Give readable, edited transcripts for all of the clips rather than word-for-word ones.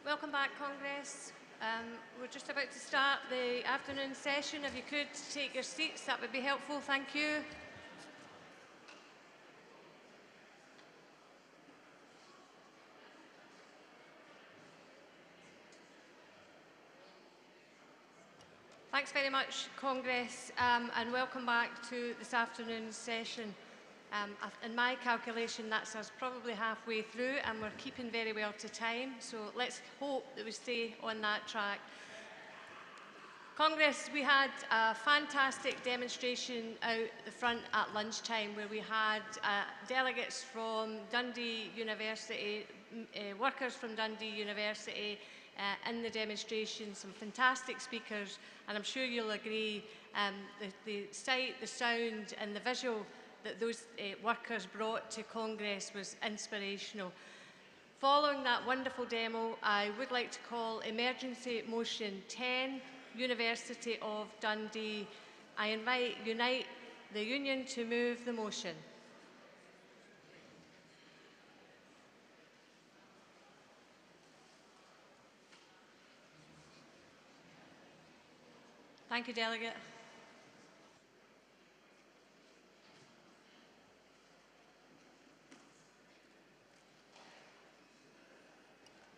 Welcome back, Congress. We're just about to start the afternoon session. If you could take your seats, that would be helpful. Thank you. Thanks very much, Congress, and welcome back to this afternoon's session. In my calculation, that's us probably halfway through, and we're keeping very well to time, so let's hope that we stay on that track. Congress, we had a fantastic demonstration out the front at lunchtime where we had delegates from Dundee University, workers from Dundee University in the demonstration, some fantastic speakers, and I'm sure you'll agree the sight, the sound and the visual that those workers brought to Congress was inspirational. Following that wonderful demo, I would like to call Emergency Motion 10, University of Dundee. I invite Unite the Union to move the motion. Thank you, Delegate.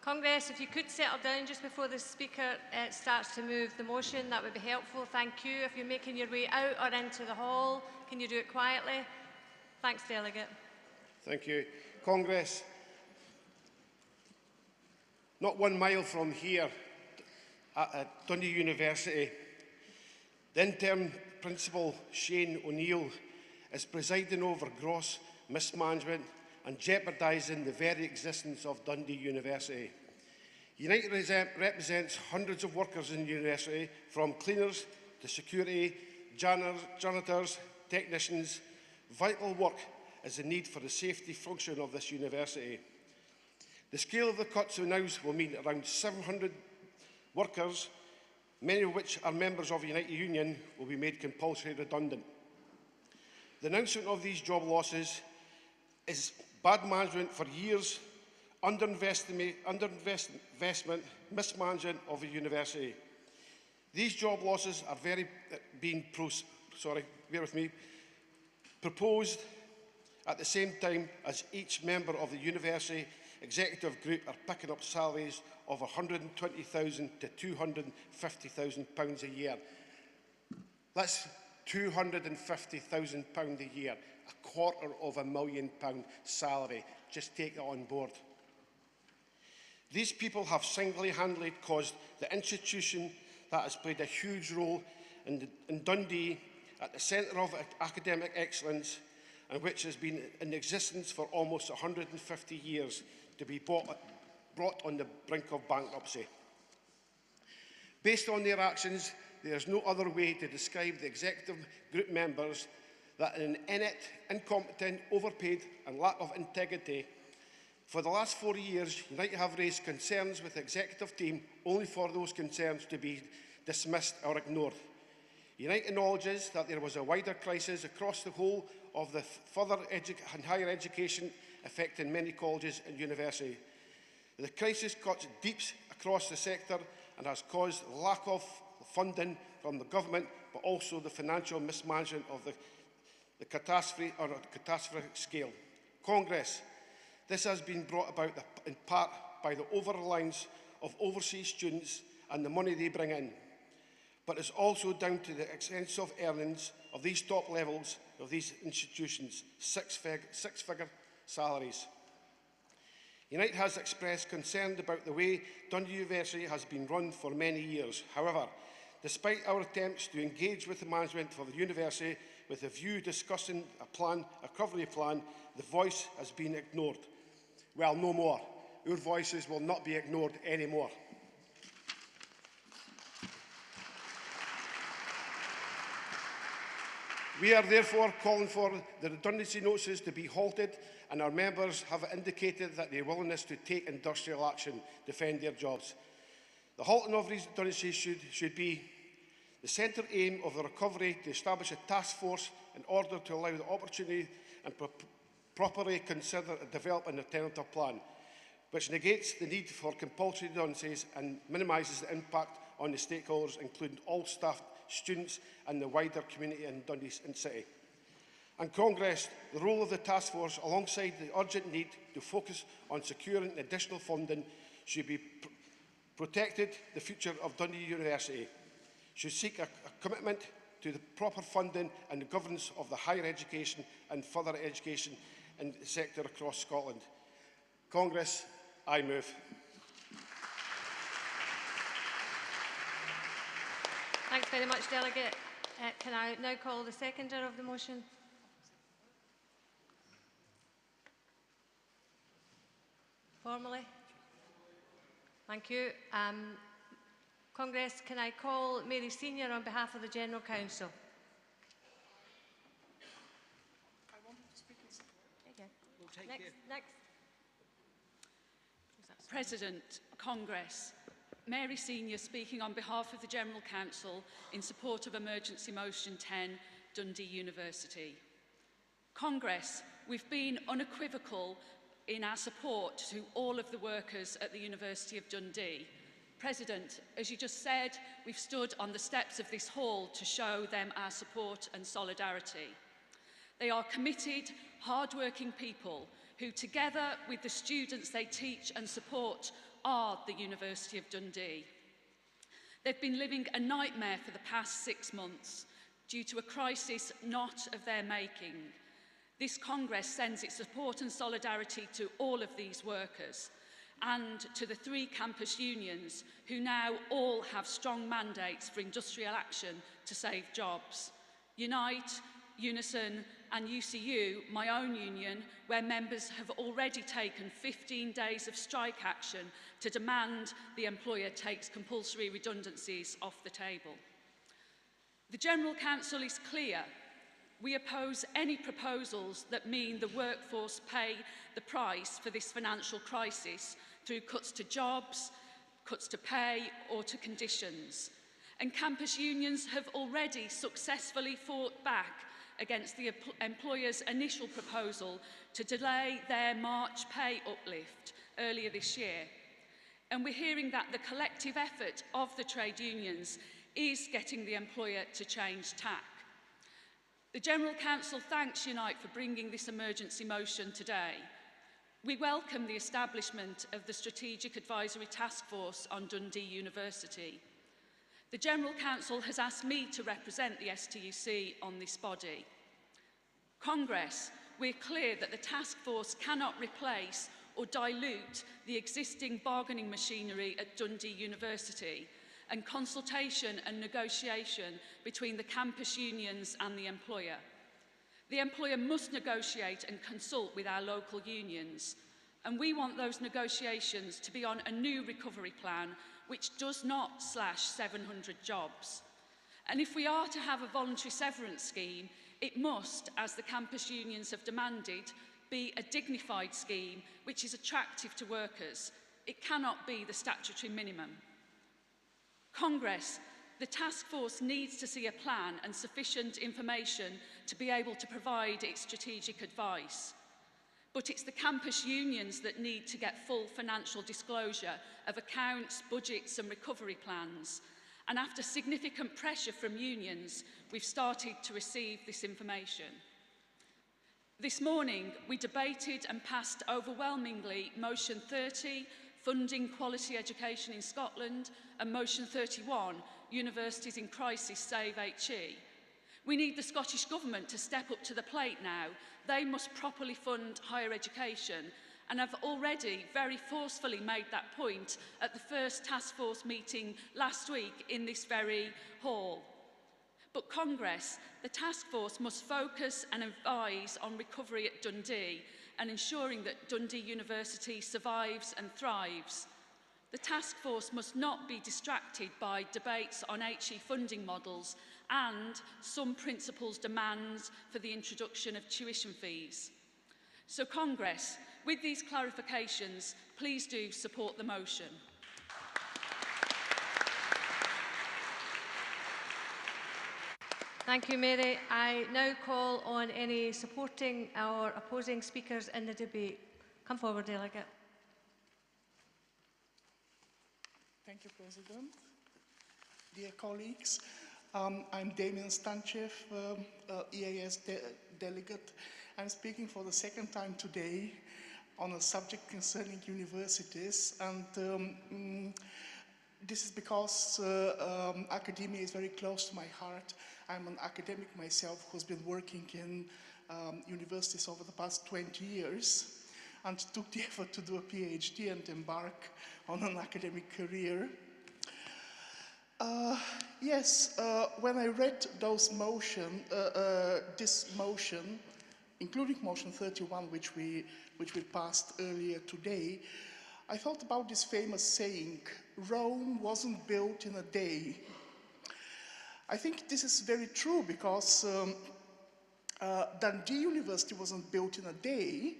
Congress, if you could settle down just before the Speaker starts to move the motion, that would be helpful. Thank you. If you're making your way out or into the hall, can you do it quietly? Thanks, Delegate. Thank you. Congress, not 1 mile from here at Dundee University, the intern principal, Shane O'Neill, is presiding over gross mismanagement and jeopardising the very existence of Dundee University. Unite represents hundreds of workers in the university, from cleaners to security, janitors, technicians. Vital work is the need for the safety function of this university. The scale of the cuts announced will mean around 700 workers, many of which are members of Unite the Union, will be made compulsory redundant. The announcement of these job losses is bad management for years, underinvestment, mismanagement of a university. These job losses are proposed at the same time as each member of the university executive group are picking up salaries of £120,000 to £250,000 a year. That's £250,000 a year, £250,000 salary. Just take it on board. These people have single-handedly caused the institution that has played a huge role in Dundee at the centre of academic excellence, and which has been in existence for almost 150 years, to be brought on the brink of bankruptcy. Based on their actions, there is no other way to describe the executive group members that are inept, incompetent, overpaid and lack of integrity. For the last 4 years, Unite have raised concerns with the executive team only for those concerns to be dismissed or ignored. Unite acknowledges that there was a wider crisis across the whole of the further and higher education, affecting many colleges and universities. The crisis cuts deep across the sector and has caused lack of funding from the government, but also the financial mismanagement of the catastrophe scale. Congress, this has been brought about in part by the over-reliance of overseas students and the money they bring in, but it's also down to the extensive earnings of these top levels of these institutions, six-figure salaries. Unite has expressed concern about the way Dundee University has been run for many years. However, despite our attempts to engage with the management of the university with a view discussing a recovery plan, the voice has been ignored. Well, no more. Your voices will not be ignored anymore. We are therefore calling for the redundancy notices to be halted, and our members have indicated that their willingness to take industrial action to defend their jobs. The halting of these redundancies should be the centre aim of the recovery, to establish a task force in order to allow the opportunity and properly consider and develop an alternative plan. which negates the need for compulsory redundancies and minimises the impact on the stakeholders, including all staff, students and the wider community in Dundee City. And Congress, the role of the task force, alongside the urgent need to focus on securing additional funding, should be protected the future of Dundee University, should seek a commitment to the proper funding and the governance of the higher education and further education in the sector across Scotland. Congress, I move. Thanks very much, Delegate. Can I now call the seconder of the motion? Formally? Thank you. Congress, can I call Mary Senior on behalf of the General Council? I want to speak in support. Okay. We'll take Next. President, Congress, Mary Senior speaking on behalf of the General Council in support of Emergency Motion 10, Dundee University. Congress, we've been unequivocal in our support to all of the workers at the University of Dundee. President, as you just said, we've stood on the steps of this hall to show them our support and solidarity. They are committed, hard-working people who, together with the students they teach and support, are the University of Dundee. They've been living a nightmare for the past 6 months due to a crisis not of their making. This Congress sends its support and solidarity to all of these workers and to the 3 campus unions who now all have strong mandates for industrial action to save jobs. Unite, Unison and UCU, my own union, where members have already taken 15 days of strike action to demand the employer takes compulsory redundancies off the table. The General Council is clear. We oppose any proposals that mean the workforce pay the price for this financial crisis through cuts to jobs, cuts to pay or to conditions. And campus unions have already successfully fought back against the employer's initial proposal to delay their March pay uplift earlier this year. And we're hearing that the collective effort of the trade unions is getting the employer to change tack. The General Council thanks Unite for bringing this emergency motion today. We welcome the establishment of the Strategic Advisory Task Force on Dundee University. The General Council has asked me to represent the STUC on this body. Congress, we're clear that the task force cannot replace or dilute the existing bargaining machinery at Dundee University and consultation and negotiation between the campus unions and the employer. The employer must negotiate and consult with our local unions, and we want those negotiations to be on a new recovery plan which does not slash 700 jobs. And if we are to have a voluntary severance scheme, it must, as the campus unions have demanded, be a dignified scheme which is attractive to workers. It cannot be the statutory minimum. Congress, the task force needs to see a plan and sufficient information to be able to provide its strategic advice. But it's the campus unions that need to get full financial disclosure of accounts, budgets and recovery plans. And after significant pressure from unions, we've started to receive this information. This morning, we debated and passed overwhelmingly Motion 30, Funding Quality Education in Scotland, and Motion 31, Universities in Crisis Save HE. We need the Scottish Government to step up to the plate now. They must properly fund higher education and have already very forcefully made that point at the first task force meeting last week in this very hall. But Congress, the task force must focus and advise on recovery at Dundee and ensuring that Dundee University survives and thrives. The task force must not be distracted by debates on HE funding models and some principals' demands for the introduction of tuition fees. So Congress, with these clarifications, please do support the motion. Thank you, Mary. I now call on any supporting or opposing speakers in the debate. Come forward, Delegate. Thank you, President. Dear colleagues, I'm Damien Stanchev, EAS delegate. I'm speaking for the second time today on a subject concerning universities, and this is because academia is very close to my heart. I'm an academic myself who's been working in universities over the past 20 years and took the effort to do a PhD and embark on an academic career. When I read this motion, including motion 31, which we passed earlier today, I thought about this famous saying, Rome wasn't built in a day. I think this is very true because Dundee University wasn't built in a day.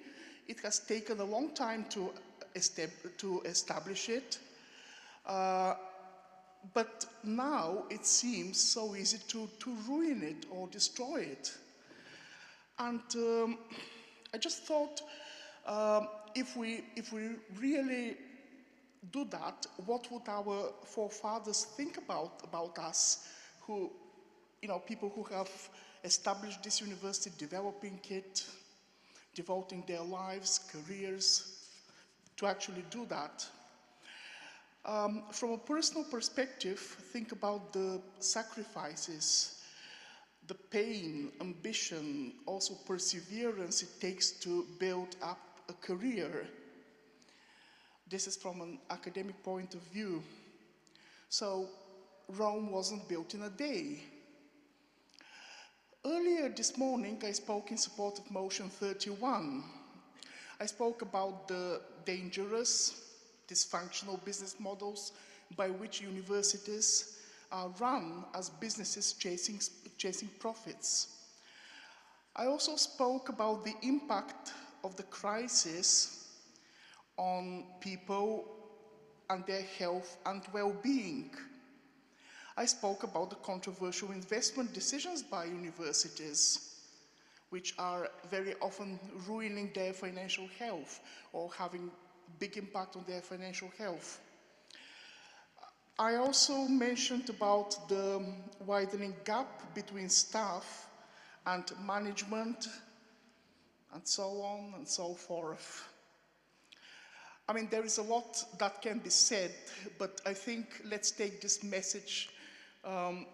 It has taken a long time to establish it. But now it seems so easy to ruin it or destroy it. And I just thought, if we really do that, what would our forefathers think about us, who, people who have established this university, developing it, devoting their lives, careers to actually do that? From a personal perspective, think about the sacrifices, the pain, ambition, also perseverance it takes to build up a career. This is from an academic point of view. So Rome wasn't built in a day. Earlier this morning, I spoke in support of motion 31. I spoke about the dangerous, dysfunctional business models by which universities are run as businesses chasing profits. I also spoke about the impact of the crisis on people and their health and well-being. I spoke about the controversial investment decisions by universities, which are very often ruining their financial health or having big impact on their financial health. I also mentioned about the widening gap between staff and management, and so on and so forth. I mean, there is a lot that can be said, but I think let's take this message from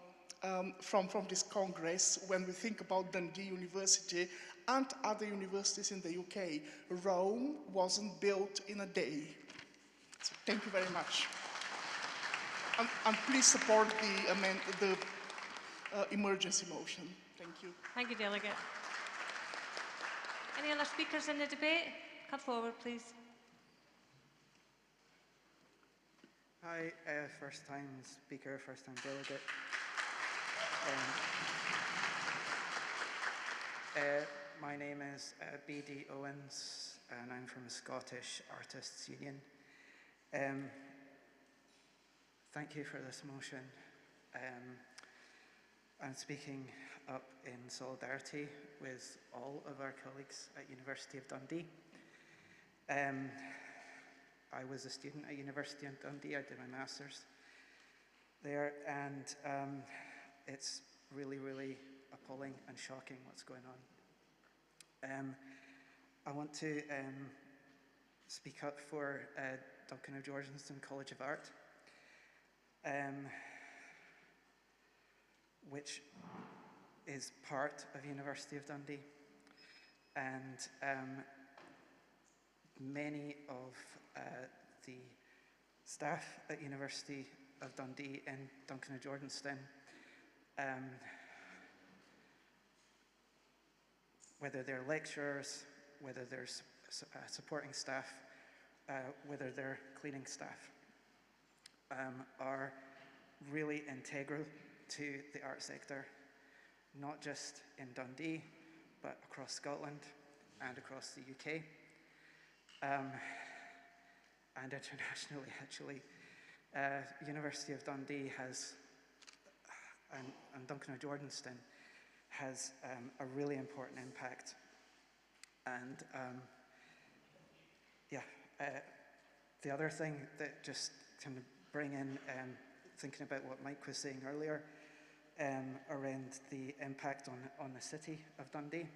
this Congress when we think about Dundee University and other universities in the UK. Rome wasn't built in a day. So thank you very much. And please support the emergency motion. Thank you. Thank you, Delegate. Any other speakers in the debate? Come forward, please. Hi, first time speaker, first time delegate. My name is B.D. Owens, and I'm from the Scottish Artists Union. Thank you for this motion. I'm speaking up in solidarity with all of our colleagues at University of Dundee. I was a student at University of Dundee. I did my master's there, and it's really, really appalling and shocking what's going on. I want to speak up for Duncan of Georgenston College of Art, which is part of University of Dundee, and many of the staff at University of Dundee and Duncan of Georgenston, whether they're lecturers, whether they're supporting staff, whether they're cleaning staff, are really integral to the art sector, not just in Dundee, but across Scotland and across the UK, and internationally, actually. University of Dundee has, and Duncan of Georgenston, has a really important impact. And the other thing that just kind of bring in, thinking about what Mike was saying earlier, around the impact on the city of Dundee.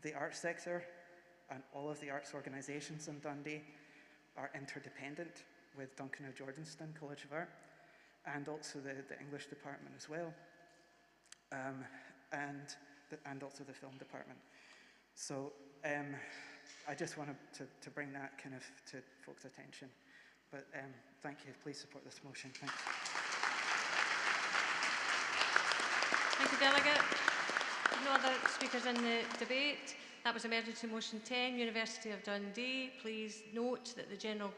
The arts sector and all of the arts organisations in Dundee are interdependent with Duncan of Jordanstown College of Art, and also the English department as well, and also the film department. So I just wanted to bring that kind of to folks' attention. But thank you. Please support this motion. Thanks. Thank you, Delegate. No other speakers in the debate. That was Emergency Motion 10, University of Dundee. Please note that the General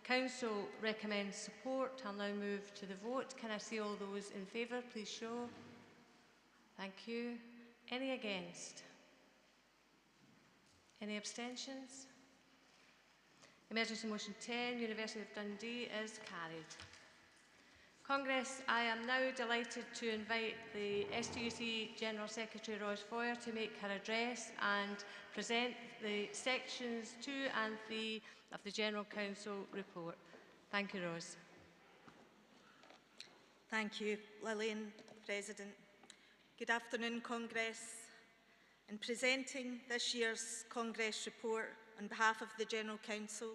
Council recommends support. I'll now move to the vote. Can I see all those in favour? Please show. Thank you. Any against? Any abstentions? Emergency Motion 10, University of Dundee is carried. Congress, I am now delighted to invite the STUC General Secretary Rose Foyer to make her address and present the sections 2 and 3 of the General Council report. Thank you, Rose. Thank you, Lillian, President. Good afternoon, Congress. In presenting this year's Congress report on behalf of the General Council,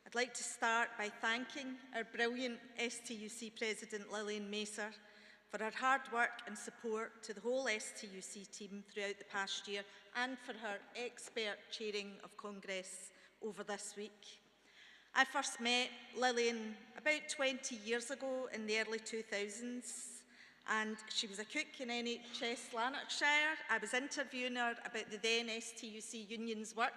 I'd like to start by thanking our brilliant STUC President Lillian Macer for her hard work and support to the whole STUC team throughout the past year, and for her expert chairing of Congress over this week. I first met Lillian about 20 years ago in the early 2000s, and she was a cook in NHS Lanarkshire. I was interviewing her about the then STUC Union's Work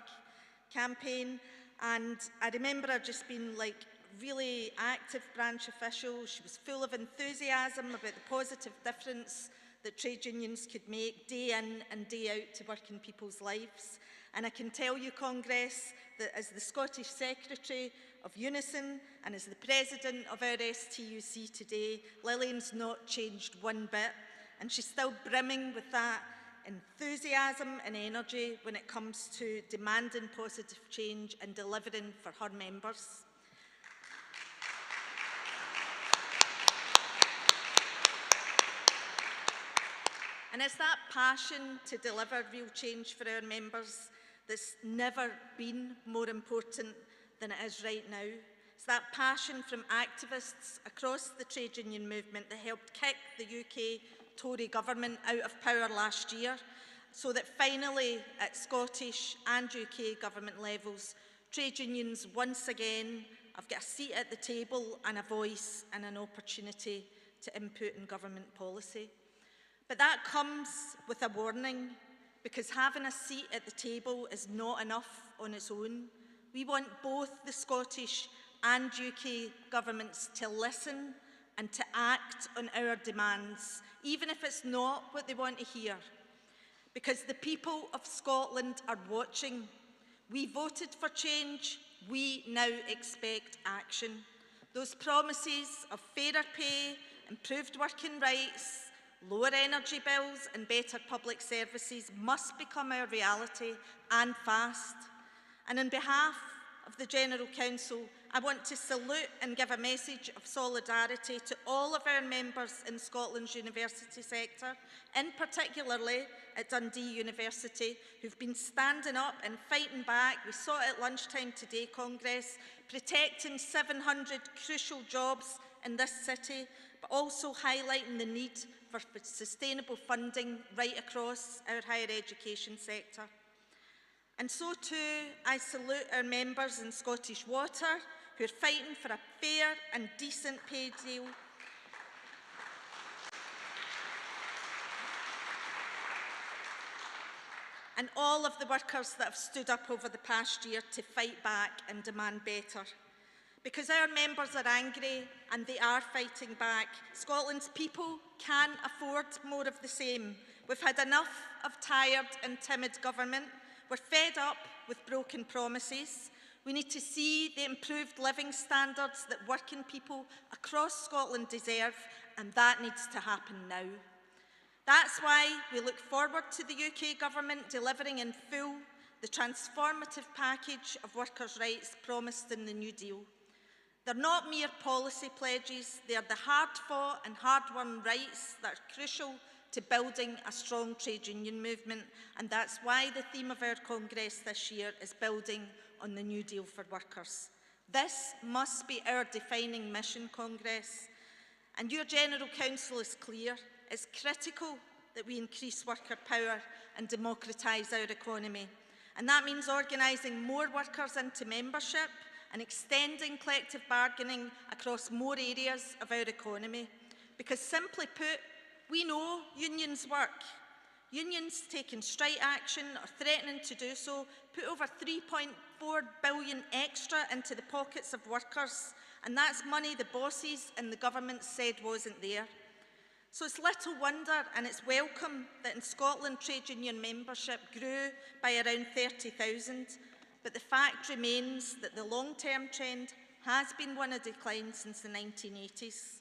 campaign, and I remember her just being like really active branch official. She was full of enthusiasm about the positive difference that trade unions could make day in and day out to working people's lives. And I can tell you, Congress, that as the Scottish Secretary of Unison and as the President of our STUC today, Lillian's not changed one bit, and she's still brimming with that enthusiasm and energy when it comes to demanding positive change and delivering for her members. And it's that passion to deliver real change for our members that's never been more important than it is right now. It's that passion from activists across the trade union movement that helped kick the UK Tory government out of power last year, so that finally at Scottish and UK government levels, trade unions once again have got a seat at the table and a voice and an opportunity to input in government policy. But that comes with a warning, because having a seat at the table is not enough on its own. We want both the Scottish and UK governments to listen and to act on our demands, even if it's not what they want to hear. Because the people of Scotland are watching. We voted for change. We now expect action. Those promises of fairer pay, improved working rights, lower energy bills and better public services must become our reality, and fast. And on behalf of the General Council, I want to salute and give a message of solidarity to all of our members in Scotland's university sector, in particularly at Dundee University, who've been standing up and fighting back. We saw it at lunchtime today, Congress, protecting 700 crucial jobs in this city, but also highlighting the need for sustainable funding right across our higher education sector. And so too, I salute our members in Scottish Water, who are fighting for a fair and decent pay deal. And all of the workers that have stood up over the past year to fight back and demand better. Because our members are angry and they are fighting back. Scotland's people can't afford more of the same. We've had enough of tired and timid government. We're fed up with broken promises. We need to see the improved living standards that working people across Scotland deserve, and that needs to happen now. That's why we look forward to the UK government delivering in full the transformative package of workers' rights promised in the New Deal. They're not mere policy pledges, they are the hard-fought and hard-won rights that are crucial to building a strong trade union movement, and that's why the theme of our Congress this year is building on the New Deal for workers. This must be our defining mission, Congress, and your General Council is clear. It's critical that we increase worker power and democratise our economy, and that means organising more workers into membership and extending collective bargaining across more areas of our economy. Because simply put, we know unions work. Unions taking strike action or threatening to do so put over £3.4 billion extra into the pockets of workers, and that's money the bosses and the government said wasn't there. So it's little wonder, and it's welcome, that in Scotland trade union membership grew by around 30,000, but the fact remains that the long-term trend has been one of decline since the 1980s.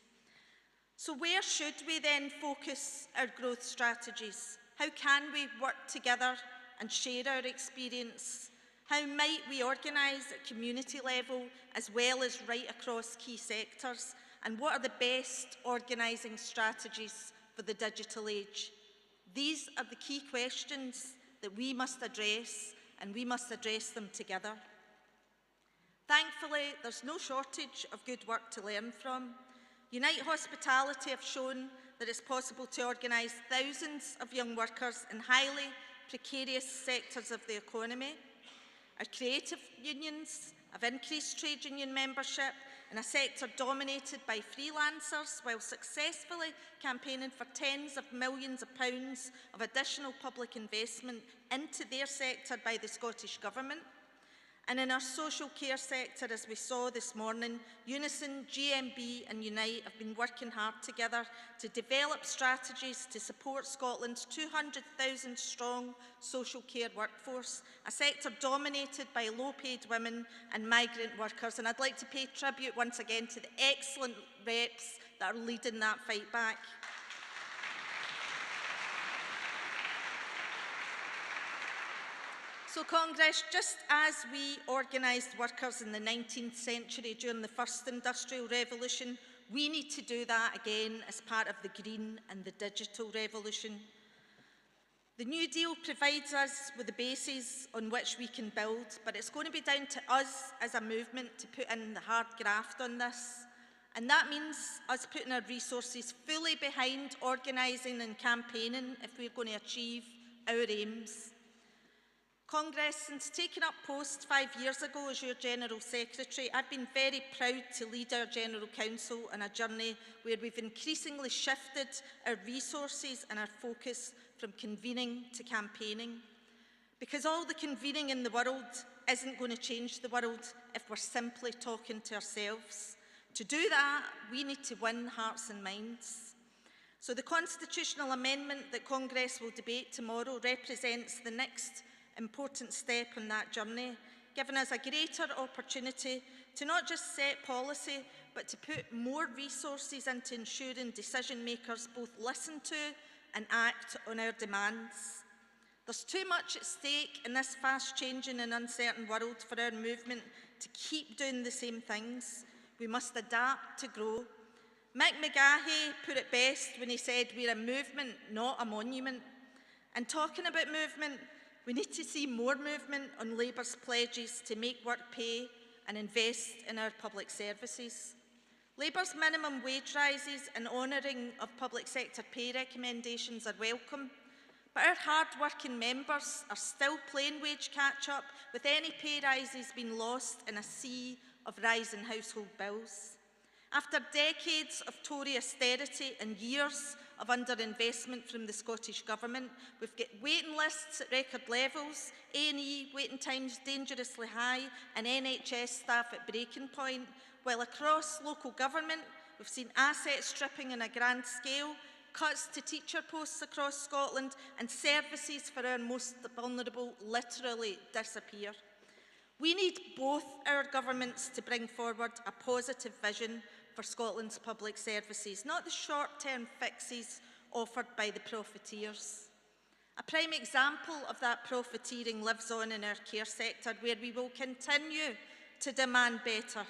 So where should we then focus our growth strategies? How can we work together and share our experience? How might we organise at community level as well as right across key sectors? And what are the best organising strategies for the digital age? These are the key questions that we must address, and we must address them together. Thankfully, there's no shortage of good work to learn from. Unite Hospitality have shown that it's possible to organise thousands of young workers in highly precarious sectors of the economy. Our creative unions have increased trade union membership in a sector dominated by freelancers, while successfully campaigning for tens of millions of pounds of additional public investment into their sector by the Scottish Government. And in our social care sector, as we saw this morning, Unison, GMB and Unite have been working hard together to develop strategies to support Scotland's 200,000 strong social care workforce, a sector dominated by low-paid women and migrant workers. And I'd like to pay tribute once again to the excellent reps that are leading that fight back. So Congress, just as we organised workers in the 19th century during the first industrial revolution, we need to do that again as part of the green and the digital revolution. The New Deal provides us with the basis on which we can build, but it's going to be down to us as a movement to put in the hard graft on this. And that means us putting our resources fully behind organising and campaigning if we're going to achieve our aims. Congress, since taking up post 5 years ago as your General Secretary, I've been very proud to lead our General Council on a journey where we've increasingly shifted our resources and our focus from convening to campaigning. Because all the convening in the world isn't going to change the world if we're simply talking to ourselves. To do that, we need to win hearts and minds. So the constitutional amendment that Congress will debate tomorrow represents the next important step on that journey, giving us a greater opportunity to not just set policy, but to put more resources into ensuring decision makers both listen to and act on our demands. There's too much at stake in this fast-changing and uncertain world for our movement to keep doing the same things. We must adapt to grow. Mick McGahey put it best when he said, "We're a movement, not a monument." And talking about movement, we need to see more movement on Labour's pledges to make work pay and invest in our public services. Labour's minimum wage rises and honouring of public sector pay recommendations are welcome, but our hard-working members are still playing wage catch-up, with any pay rises being lost in a sea of rising household bills. After decades of Tory austerity and years of underinvestment from the Scottish Government, we've got waiting lists at record levels, A&E waiting times dangerously high, and NHS staff at breaking point, while across local government we've seen asset stripping on a grand scale, cuts to teacher posts across Scotland, and services for our most vulnerable literally disappear. We need both our governments to bring forward a positive vision for Scotland's public services, not the short-term fixes offered by the profiteers. A prime example of that profiteering lives on in our care sector, where we will continue to demand better.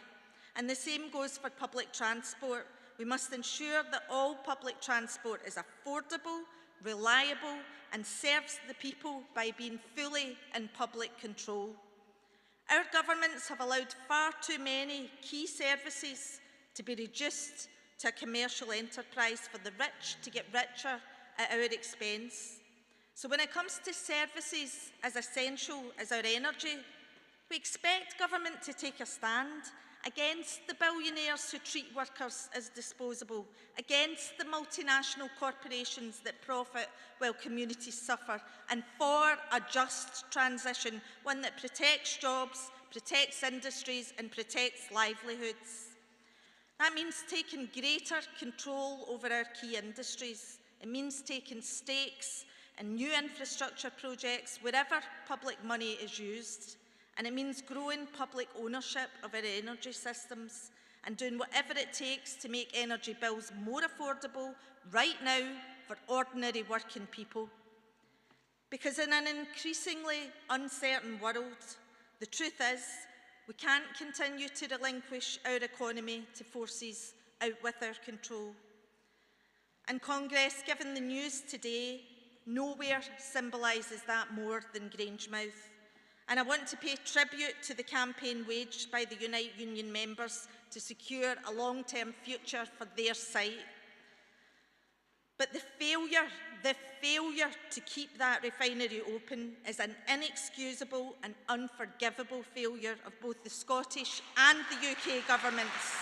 And the same goes for public transport. We must ensure that all public transport is affordable, reliable, and serves the people by being fully in public control. Our governments have allowed far too many key services to be reduced to a commercial enterprise for the rich to get richer at our expense. So when it comes to services as essential as our energy, we expect government to take a stand against the billionaires who treat workers as disposable, against the multinational corporations that profit while communities suffer, and for a just transition, one that protects jobs, protects industries, and protects livelihoods. That means taking greater control over our key industries. It means taking stakes in new infrastructure projects wherever public money is used. And it means growing public ownership of our energy systems and doing whatever it takes to make energy bills more affordable right now for ordinary working people. Because in an increasingly uncertain world, the truth is we can't continue to relinquish our economy to forces out with our control. And Congress, given the news today, nowhere symbolises that more than Grangemouth. And I want to pay tribute to the campaign waged by the Unite Union members to secure a long-term future for their site. But the failure to keep that refinery open is an inexcusable and unforgivable failure of both the Scottish and the UK governments.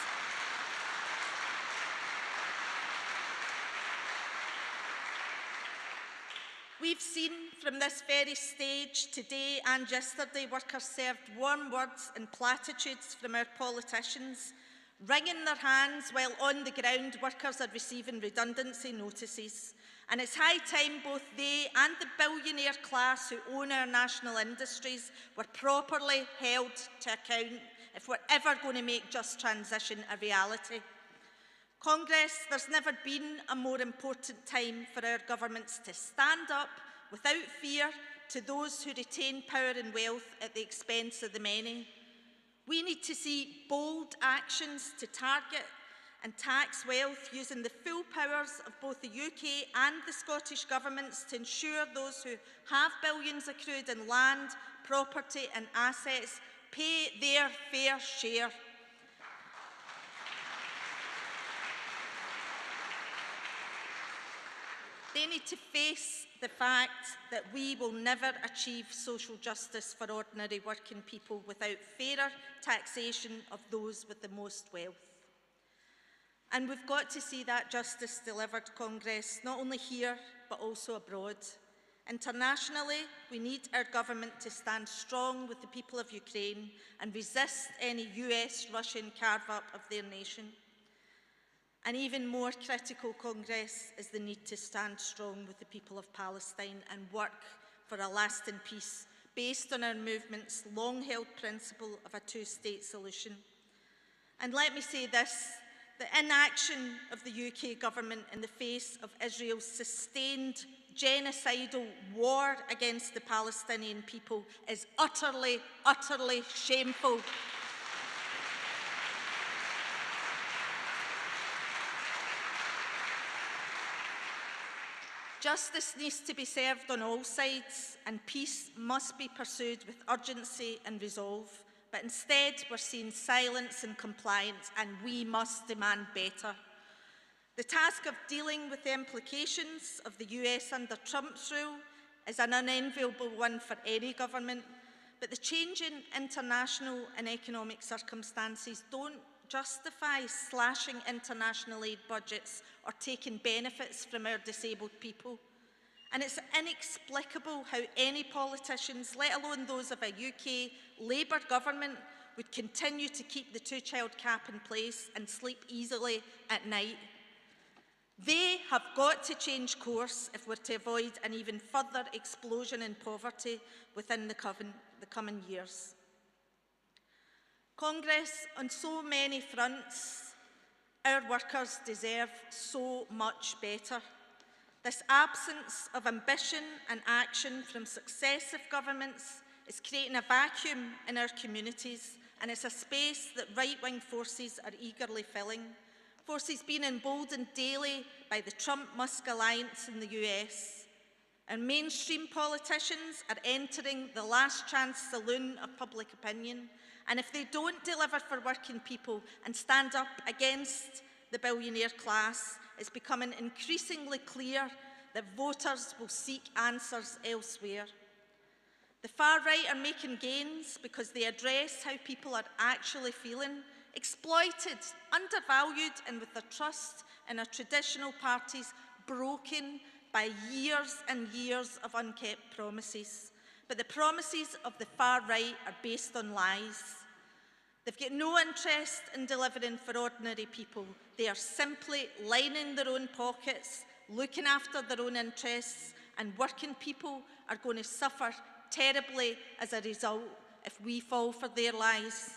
We've seen from this very stage today and yesterday workers served warm words and platitudes from our politicians, wringing their hands while on the ground workers are receiving redundancy notices. And it's high time both they and the billionaire class who own our national industries were properly held to account if we're ever going to make just transition a reality. Congress, there's never been a more important time for our governments to stand up without fear to those who retain power and wealth at the expense of the many. We need to see bold actions to target and tax wealth using the full powers of both the UK and the Scottish governments to ensure those who have billions accrued in land, property and assets pay their fair share. They need to face the fact that we will never achieve social justice for ordinary working people without fairer taxation of those with the most wealth. And we've got to see that justice delivered, Congress, not only here, but also abroad. Internationally, we need our government to stand strong with the people of Ukraine and resist any US-Russian carve-up of their nation. And even more critical, Congress, is the need to stand strong with the people of Palestine and work for a lasting peace based on our movement's long-held principle of a two-state solution. And let me say this, the inaction of the UK government in the face of Israel's sustained genocidal war against the Palestinian people is utterly, utterly shameful. Justice needs to be served on all sides, and peace must be pursued with urgency and resolve. But instead, we're seeing silence and compliance, and we must demand better. The task of dealing with the implications of the US under Trump's rule is an unenviable one for any government, but the changing international and economic circumstances don't justify slashing international aid budgets or taking benefits from our disabled people. And it's inexplicable how any politicians, let alone those of a UK Labour government, would continue to keep the two-child cap in place and sleep easily at night. They have got to change course if we're to avoid an even further explosion in poverty within the coming years. Congress, on so many fronts, our workers deserve so much better. This absence of ambition and action from successive governments is creating a vacuum in our communities, and it's a space that right-wing forces are eagerly filling. Forces being emboldened daily by the Trump-Musk alliance in the US. And mainstream politicians are entering the last chance saloon of public opinion. And if they don't deliver for working people and stand up against the billionaire class, it's becoming increasingly clear that voters will seek answers elsewhere. The far right are making gains because they address how people are actually feeling, exploited, undervalued, and with their trust in our traditional parties broken by years and years of unkept promises. But the promises of the far right are based on lies. They've got no interest in delivering for ordinary people. They are simply lining their own pockets, looking after their own interests, and working people are going to suffer terribly as a result if we fall for their lies.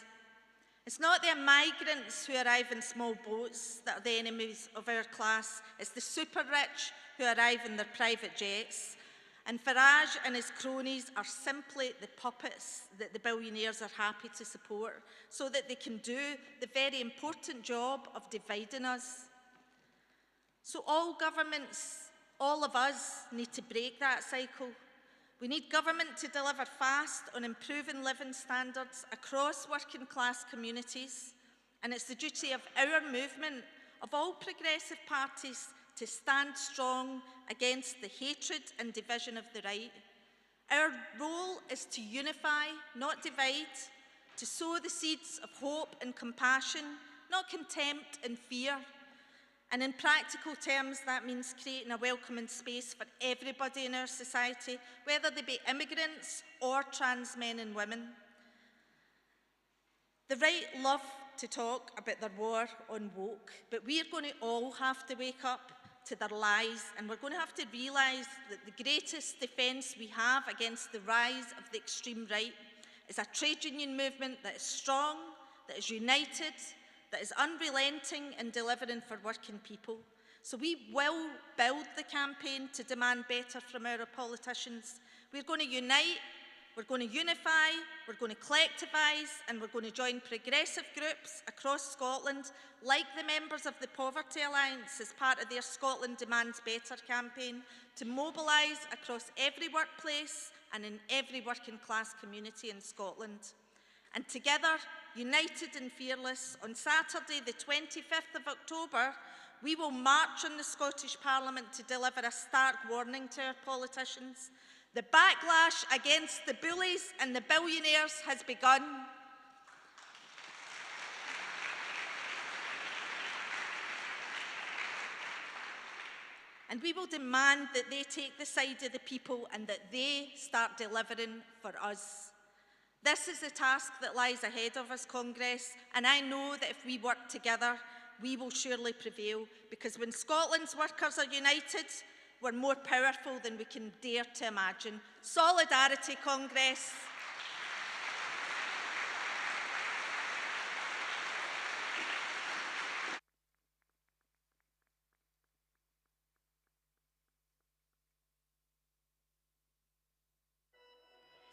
It's not the migrants who arrive in small boats that are the enemies of our class. It's the super rich who arrive in their private jets. And Farage and his cronies are simply the puppets that the billionaires are happy to support so that they can do the very important job of dividing us. So all governments, all of us, need to break that cycle. We need government to deliver fast on improving living standards across working class communities, and it's the duty of our movement, of all progressive parties, to stand strong against the hatred and division of the right. Our role is to unify, not divide, to sow the seeds of hope and compassion, not contempt and fear. And in practical terms, that means creating a welcoming space for everybody in our society, whether they be immigrants or trans men and women. The right love to talk about their war on woke, but we are going to all have to wake up to their lies, and we're going to have to realise that the greatest defence we have against the rise of the extreme right is a trade union movement that is strong, that is united, that is unrelenting in delivering for working people. So we will build the campaign to demand better from our politicians. We're going to unite, we're going to unify, we're going to collectivise, and we're going to join progressive groups across Scotland, like the members of the Poverty Alliance as part of their Scotland Demands Better campaign, to mobilise across every workplace and in every working class community in Scotland. And together, united and fearless, on Saturday the 25th of October, we will march on the Scottish Parliament to deliver a stark warning to our politicians. The backlash against the bullies and the billionaires has begun. And we will demand that they take the side of the people and that they start delivering for us. This is the task that lies ahead of us, Congress, and I know that if we work together, we will surely prevail, because when Scotland's workers are united, we're more powerful than we can dare to imagine. Solidarity, Congress.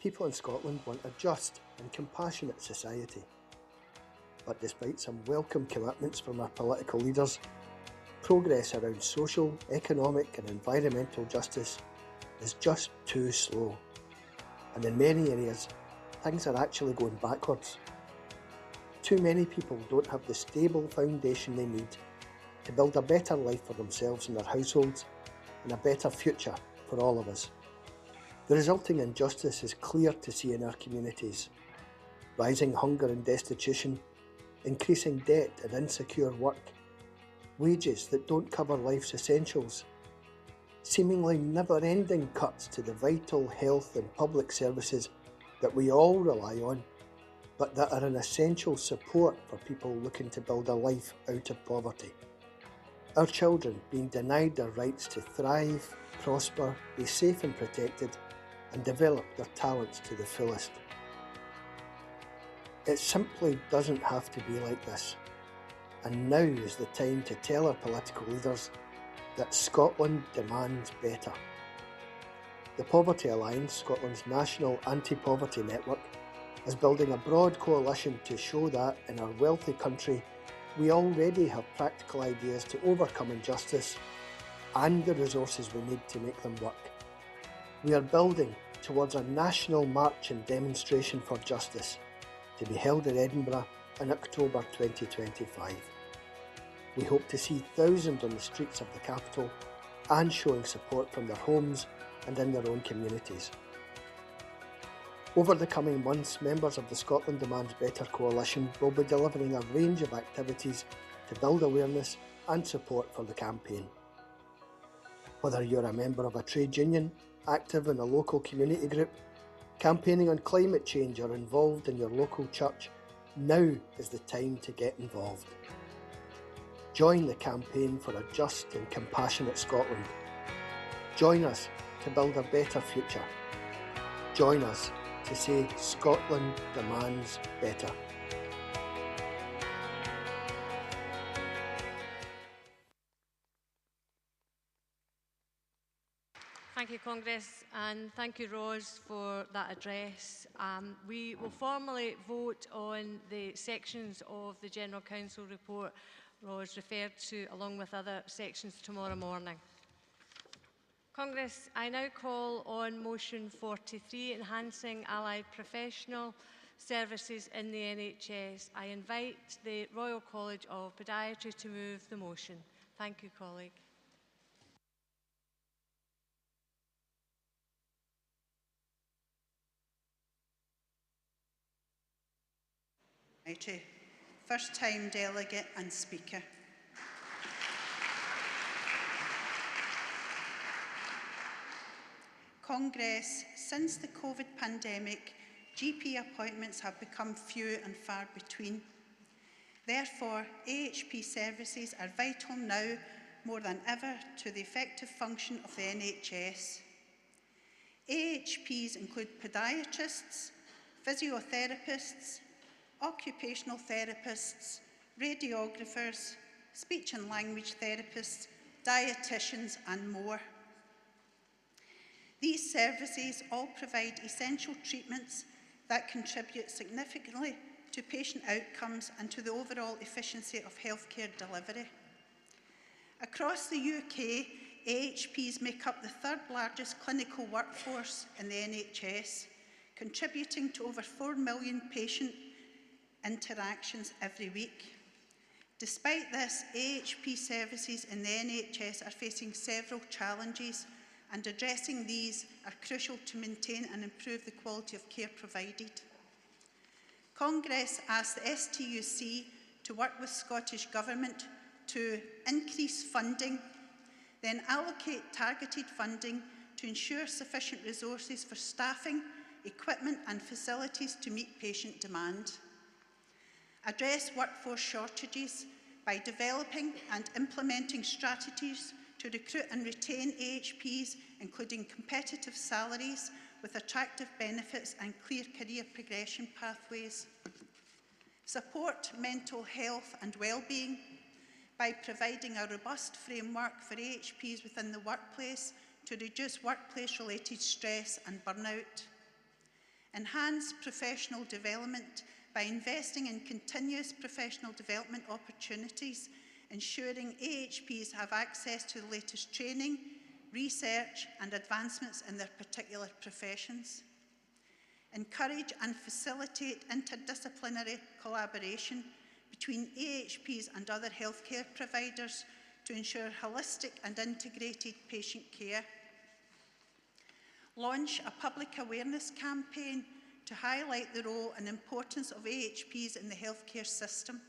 People in Scotland want a just and compassionate society. But despite some welcome commitments from our political leaders, progress around social, economic and environmental justice is just too slow. And in many areas, things are actually going backwards. Too many people don't have the stable foundation they need to build a better life for themselves and their households, and a better future for all of us. The resulting injustice is clear to see in our communities. Rising hunger and destitution, increasing debt and insecure work, wages that don't cover life's essentials, seemingly never-ending cuts to the vital health and public services that we all rely on, but that are an essential support for people looking to build a life out of poverty. Our children being denied their rights to thrive, prosper, be safe and protected, and develop their talents to the fullest. It simply doesn't have to be like this, and now is the time to tell our political leaders that Scotland demands better. The Poverty Alliance, Scotland's national anti-poverty network, is building a broad coalition to show that in our wealthy country we already have practical ideas to overcome injustice and the resources we need to make them work. We are building towards a national march and demonstration for justice to be held in Edinburgh in October 2025. We hope to see thousands on the streets of the capital and showing support from their homes and in their own communities. Over the coming months, members of the Scotland Demands Better coalition will be delivering a range of activities to build awareness and support for the campaign. Whether you're a member of a trade union, active in a local community group, campaigning on climate change or involved in your local church, now is the time to get involved. Join the campaign for a just and compassionate Scotland. Join us to build a better future. Join us to say Scotland demands better. Thank you, Congress, and thank you, Ros, for that address. We will formally vote on the sections of the General Council report Ros referred to, along with other sections, tomorrow morning. Congress, I now call on motion 43, Enhancing Allied Professional Services in the NHS. I invite the Royal College of Podiatry to move the motion. Thank you, colleague. First time delegate and speaker. Congress, since the COVID pandemic, GP appointments have become few and far between. Therefore, AHP services are vital now more than ever to the effective function of the NHS. AHPs include podiatrists, physiotherapists, occupational therapists, radiographers, speech and language therapists, dietitians and more. These services all provide essential treatments that contribute significantly to patient outcomes and to the overall efficiency of healthcare delivery. Across the UK, AHPs make up the third largest clinical workforce in the NHS, contributing to over 4 million patient interactions every week. Despite this, AHP services in the NHS are facing several challenges, and addressing these are crucial to maintain and improve the quality of care provided. Congress asked the STUC to work with Scottish Government to increase funding, then allocate targeted funding to ensure sufficient resources for staffing, equipment and facilities to meet patient demand. Address workforce shortages by developing and implementing strategies to recruit and retain AHPs, including competitive salaries with attractive benefits and clear career progression pathways. Support mental health and well-being by providing a robust framework for AHPs within the workplace to reduce workplace-related stress and burnout. Enhance professional development by investing in continuous professional development opportunities, ensuring AHPs have access to the latest training, research and advancements in their particular professions. Encourage and facilitate interdisciplinary collaboration between AHPs and other healthcare providers to ensure holistic and integrated patient care. Launch a public awareness campaign to highlight the role and importance of AHPs in the healthcare system.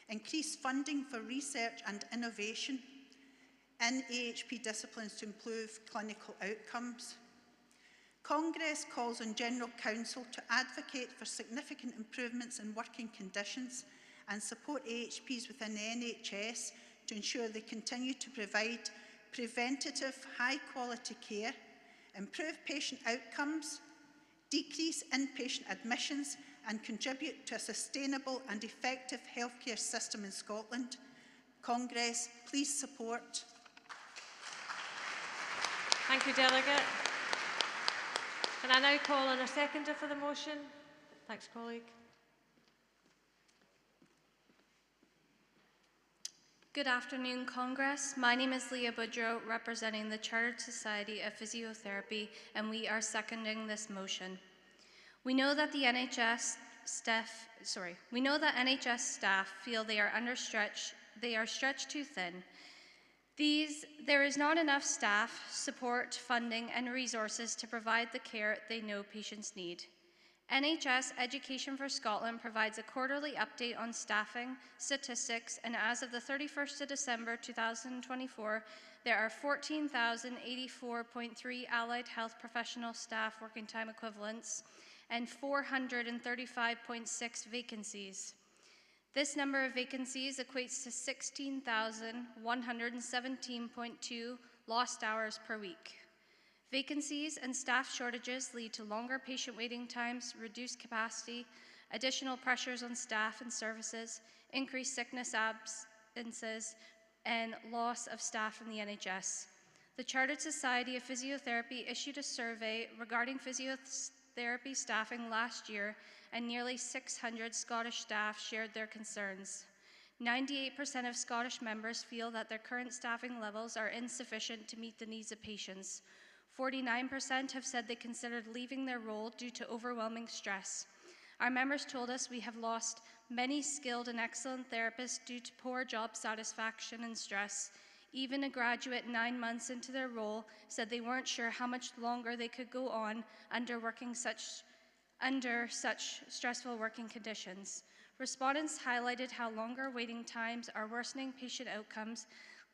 Increase funding for research and innovation in AHP disciplines to improve clinical outcomes. Congress calls on General Council to advocate for significant improvements in working conditions and support AHPs within the NHS to ensure they continue to provide preventative, high-quality care, improve patient outcomes, decrease inpatient admissions and contribute to a sustainable and effective healthcare system in Scotland. Congress, please support. Thank you, Delegate. Can I now call on a seconder for the motion? Thanks, colleague. Good afternoon, Congress. My name is Leah Boudreau, representing the Chartered Society of Physiotherapy, and we are seconding this motion. We know that the NHS staff feel they are stretched too thin. There is not enough staff, support, funding, and resources to provide the care they know patients need. NHS Education for Scotland provides a quarterly update on staffing, statistics, and as of the 31st of December 2024, there are 14,084.3 allied health professional staff working time equivalents and 435.6 vacancies. This number of vacancies equates to 16,117.2 lost hours per week. Vacancies and staff shortages lead to longer patient waiting times, reduced capacity, additional pressures on staff and services, increased sickness absences, and loss of staff in the NHS. The Chartered Society of Physiotherapy issued a survey regarding physiotherapy staffing last year, and nearly 600 Scottish staff shared their concerns. 98% of Scottish members feel that their current staffing levels are insufficient to meet the needs of patients. 49% have said they considered leaving their role due to overwhelming stress. Our members told us we have lost many skilled and excellent therapists due to poor job satisfaction and stress. Even a graduate 9 months into their role said they weren't sure how much longer they could go on under such stressful working conditions. Respondents highlighted how longer waiting times are worsening patient outcomes,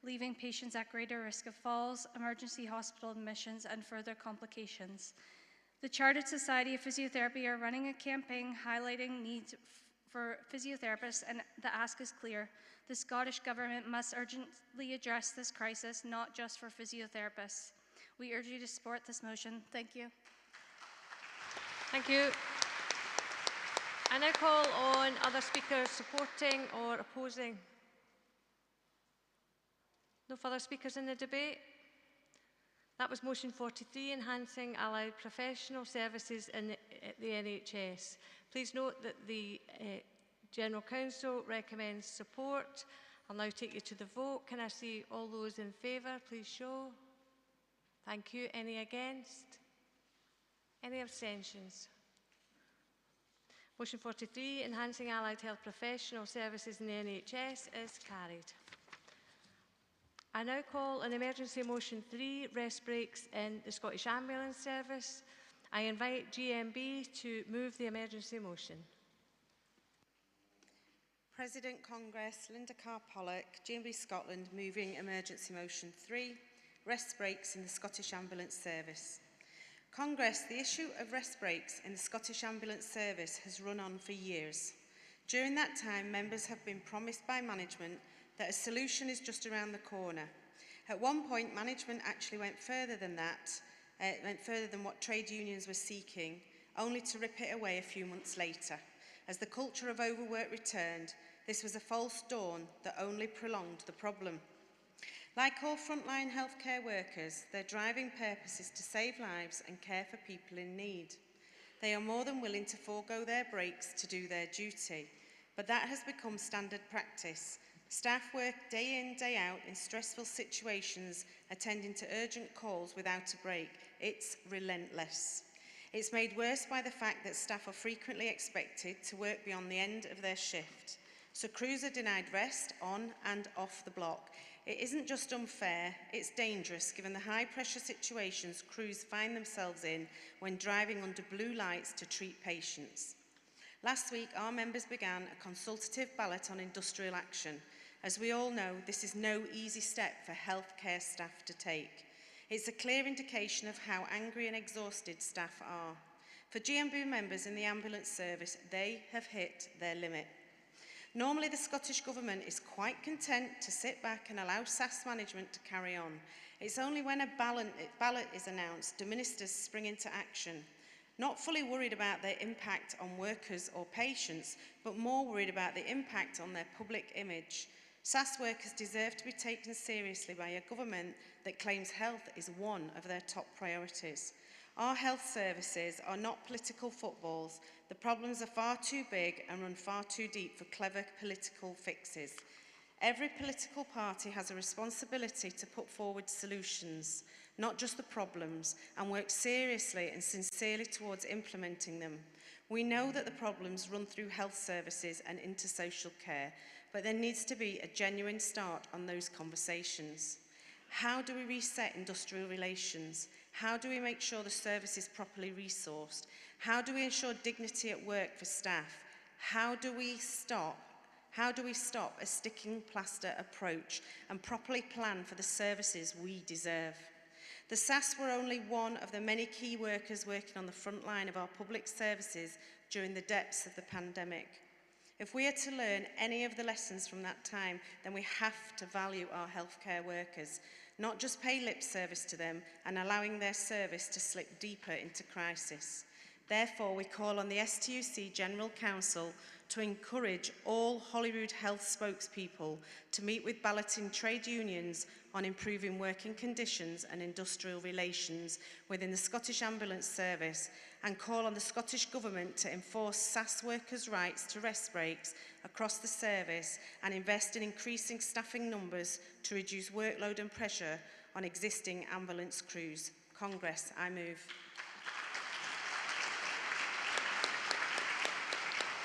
leaving patients at greater risk of falls, emergency hospital admissions, and further complications. The Chartered Society of Physiotherapy are running a campaign highlighting needs for physiotherapists, and the ask is clear. The Scottish Government must urgently address this crisis, not just for physiotherapists. We urge you to support this motion. Thank you. Thank you. I now call on other speakers supporting or opposing. No further speakers in the debate? That was motion 43, enhancing allied professional services in the NHS. Please note that the General Counsel recommends support. I'll now take you to the vote. Can I see all those in favour? Please show. Thank you. Any against? Any abstentions? Motion 43, enhancing allied health professional services in the NHS is carried. I now call on emergency motion 3, rest breaks in the Scottish Ambulance Service. I invite GMB to move the emergency motion. President Congress, Linda Carr-Pollock, GMB Scotland, moving emergency motion 3, rest breaks in the Scottish Ambulance Service. Congress, the issue of rest breaks in the Scottish Ambulance Service has run on for years. During that time, members have been promised by management that a solution is just around the corner. At one point, management actually went further than that, further than what trade unions were seeking, only to rip it away a few months later. As the culture of overwork returned, this was a false dawn that only prolonged the problem. Like all frontline healthcare workers, their driving purpose is to save lives and care for people in need. They are more than willing to forego their breaks to do their duty, but that has become standard practice. Staff work day in, day out in stressful situations, attending to urgent calls without a break. It's relentless. It's made worse by the fact that staff are frequently expected to work beyond the end of their shift. So crews are denied rest on and off the block. It isn't just unfair, it's dangerous given the high-pressure situations crews find themselves in when driving under blue lights to treat patients. Last week, our members began a consultative ballot on industrial action. As we all know, this is no easy step for healthcare staff to take. It's a clear indication of how angry and exhausted staff are. For GMB members in the ambulance service, they have hit their limit. Normally, the Scottish Government is quite content to sit back and allow SAS management to carry on. It's only when a ballot is announced do ministers spring into action, not fully worried about their impact on workers or patients, but more worried about the impact on their public image. SAS workers deserve to be taken seriously by a government that claims health is one of their top priorities. Our health services are not political footballs. The problems are far too big and run far too deep for clever political fixes. Every political party has a responsibility to put forward solutions, not just the problems, and work seriously and sincerely towards implementing them. We know that the problems run through health services and into social care, but there needs to be a genuine start on those conversations. How do we reset industrial relations? How do we make sure the service is properly resourced? How do we ensure dignity at work for staff? How do we stop a sticking plaster approach and properly plan for the services we deserve? The SAS were only one of the many key workers working on the front line of our public services during the depths of the pandemic. If we are to learn any of the lessons from that time, then we have to value our healthcare workers, not just pay lip service to them and allowing their service to slip deeper into crisis. Therefore, we call on the STUC General Council to encourage all Holyrood Health spokespeople to meet with balloting trade unions on improving working conditions and industrial relations within the Scottish Ambulance Service, and call on the Scottish Government to enforce SAS workers' rights to rest breaks across the service and invest in increasing staffing numbers to reduce workload and pressure on existing ambulance crews. Congress, I move.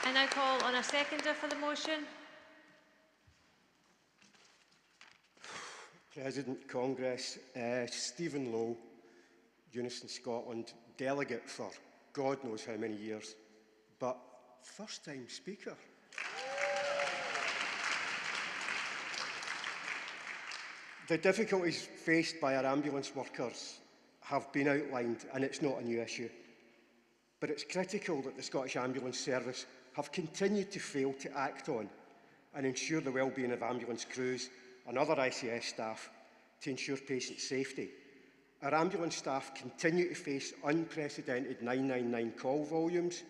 I now call on a seconder for the motion. President, Congress, Stephen Lowe, Unison Scotland, delegate for God knows how many years, but first-time speaker. The difficulties faced by our ambulance workers have been outlined, and it's not a new issue. But it's critical that the Scottish Ambulance Service have continued to fail to act on and ensure the well-being of ambulance crews and other ICS staff to ensure patient safety. Our ambulance staff continue to face unprecedented 999 call volumes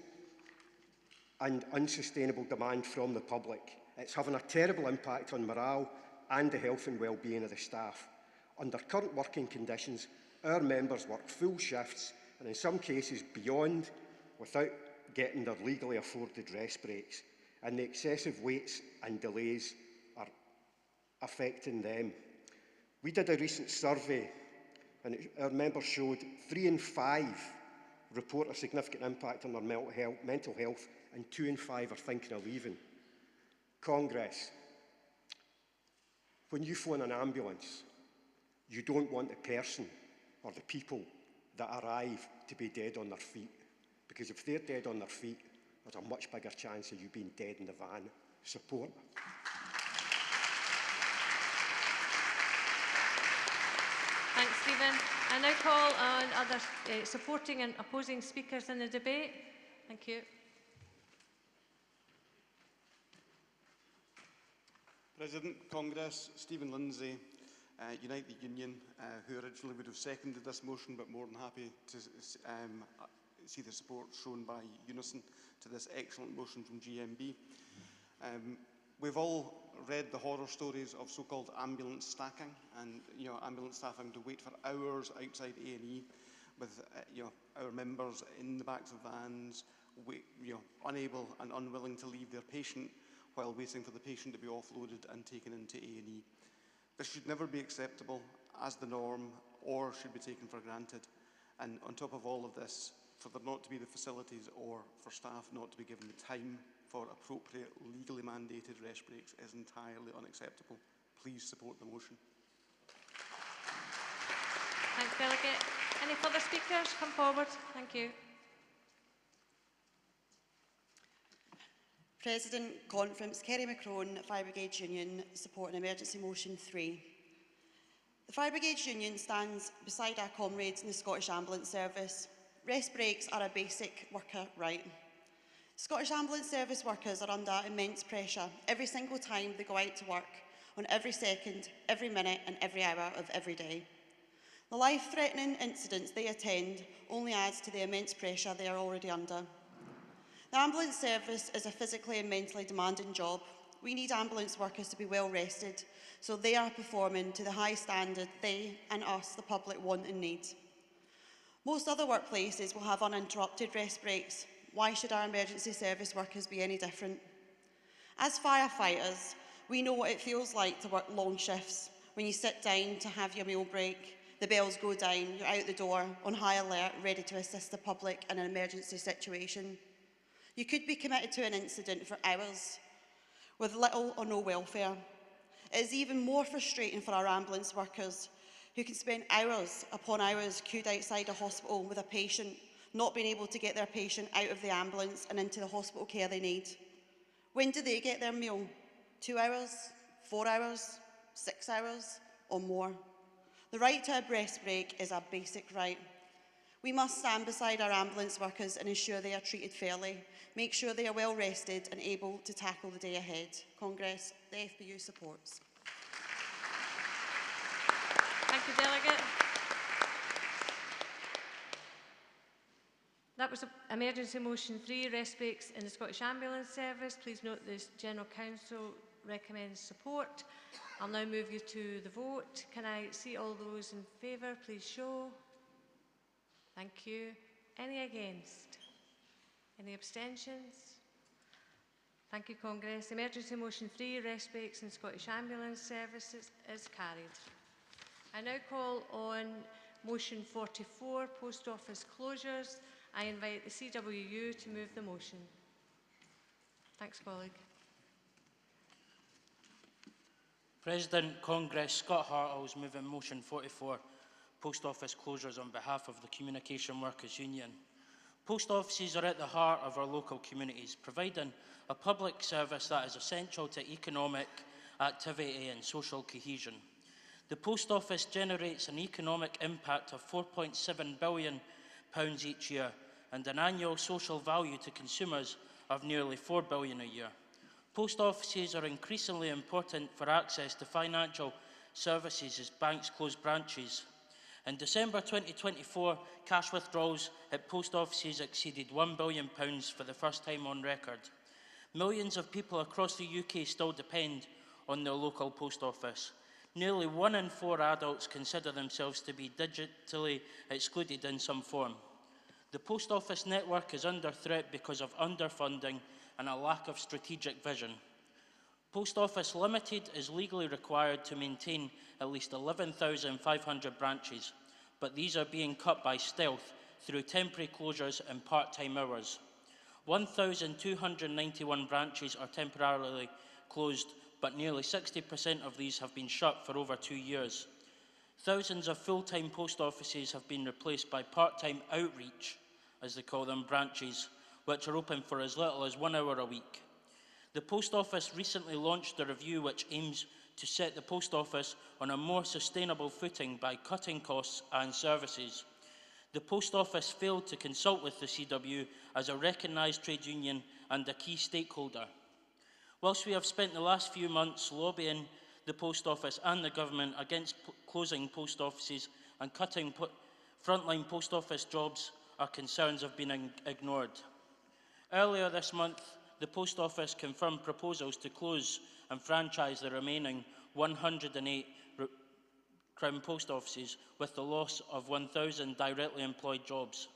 and unsustainable demand from the public. It's having a terrible impact on morale and the health and well-being of the staff. Under current working conditions, our members work full shifts and in some cases beyond without getting their legally afforded rest breaks, and the excessive waits and delays are affecting them. We did a recent survey and our members showed 3 in 5 report a significant impact on their mental health and 2 in 5 are thinking of leaving. Congress, when you phone an ambulance, you don't want the person or the people that arrive to be dead on their feet. Because if they're dead on their feet, there's a much bigger chance of you being dead in the van. Support. Thanks, Stephen. I now call on other supporting and opposing speakers in the debate. Thank you. President, Congress, Stephen Lindsay, Unite the Union, who originally would have seconded this motion, but more than happy to see the support shown by Unison to this excellent motion from GMB. We've all read the horror stories of so-called ambulance stacking, and ambulance staff having to wait for hours outside A&E, with our members in the backs of vans, unable and unwilling to leave their patient while waiting for the patient to be offloaded and taken into A&E. This should never be acceptable as the norm or should be taken for granted. And on top of all of this, for there not to be the facilities or for staff not to be given the time for appropriate legally mandated rest breaks is entirely unacceptable. Please support the motion. Thanks, Delegate. Any further speakers? Come forward. Thank you. President, Conference, Kerry McCrone, Fire Brigade Union, supporting Emergency Motion 3. The Fire Brigade Union stands beside our comrades in the Scottish Ambulance Service. Rest breaks are a basic worker right. Scottish Ambulance Service workers are under immense pressure every single time they go out to work, on every second, every minute and every hour of every day. The life-threatening incidents they attend only adds to the immense pressure they are already under. The ambulance service is a physically and mentally demanding job. We need ambulance workers to be well rested so they are performing to the high standard they and us, the public, want and need. Most other workplaces will have uninterrupted rest breaks. Why should our emergency service workers be any different? As firefighters, we know what it feels like to work long shifts. When you sit down to have your meal break, the bells go down, you're out the door, on high alert, ready to assist the public in an emergency situation. You could be committed to an incident for hours, with little or no welfare. It is even more frustrating for our ambulance workers, who can spend hours upon hours queued outside a hospital with a patient, not being able to get their patient out of the ambulance and into the hospital care they need. When do they get their meal? 2 hours? 4 hours? 6 hours? Or more? The right to a rest break is a basic right. We must stand beside our ambulance workers and ensure they are treated fairly, make sure they are well rested and able to tackle the day ahead. Congress, the FBU supports. Thank you, Delegate. That was Emergency Motion 3, rest breaks in the Scottish Ambulance Service. Please note the General Council recommends support. I'll now move you to the vote. Can I see all those in favour? Please show. Thank you. Any against? Any abstentions? Thank you, Congress. Emergency Motion 3, rest breaks in Scottish Ambulance Services is carried. I now call on Motion 44, Post Office Closures. I invite the CWU to move the motion. Thanks, colleague. President, Congress, Scott Hartle is moving Motion 44, Post Office Closures, on behalf of the Communication Workers Union. Post offices are at the heart of our local communities, providing a public service that is essential to economic activity and social cohesion. The Post Office generates an economic impact of £4.7 billion each year and an annual social value to consumers of nearly £4 billion a year. Post offices are increasingly important for access to financial services as banks close branches. In December 2024, cash withdrawals at post offices exceeded £1 billion for the first time on record. Millions of people across the UK still depend on their local post office. Nearly 1 in 4 adults consider themselves to be digitally excluded in some form. The post office network is under threat because of underfunding and a lack of strategic vision. Post Office Limited is legally required to maintain at least 11,500 branches, but these are being cut by stealth through temporary closures and part-time hours. 1,291 branches are temporarily closed, but nearly 60% of these have been shut for over 2 years. Thousands of full-time post offices have been replaced by part-time outreach, as they call them, branches, which are open for as little as 1 hour a week. The Post Office recently launched a review which aims to set the Post Office on a more sustainable footing by cutting costs and services. The Post Office failed to consult with the CW as a recognised trade union and a key stakeholder. Whilst we have spent the last few months lobbying the Post Office and the Government against closing post offices and cutting frontline post office jobs, our concerns have been ignored. Earlier this month, the Post Office confirmed proposals to close and franchise the remaining 108 Crown Post Offices, with the loss of 1,000 directly employed jobs.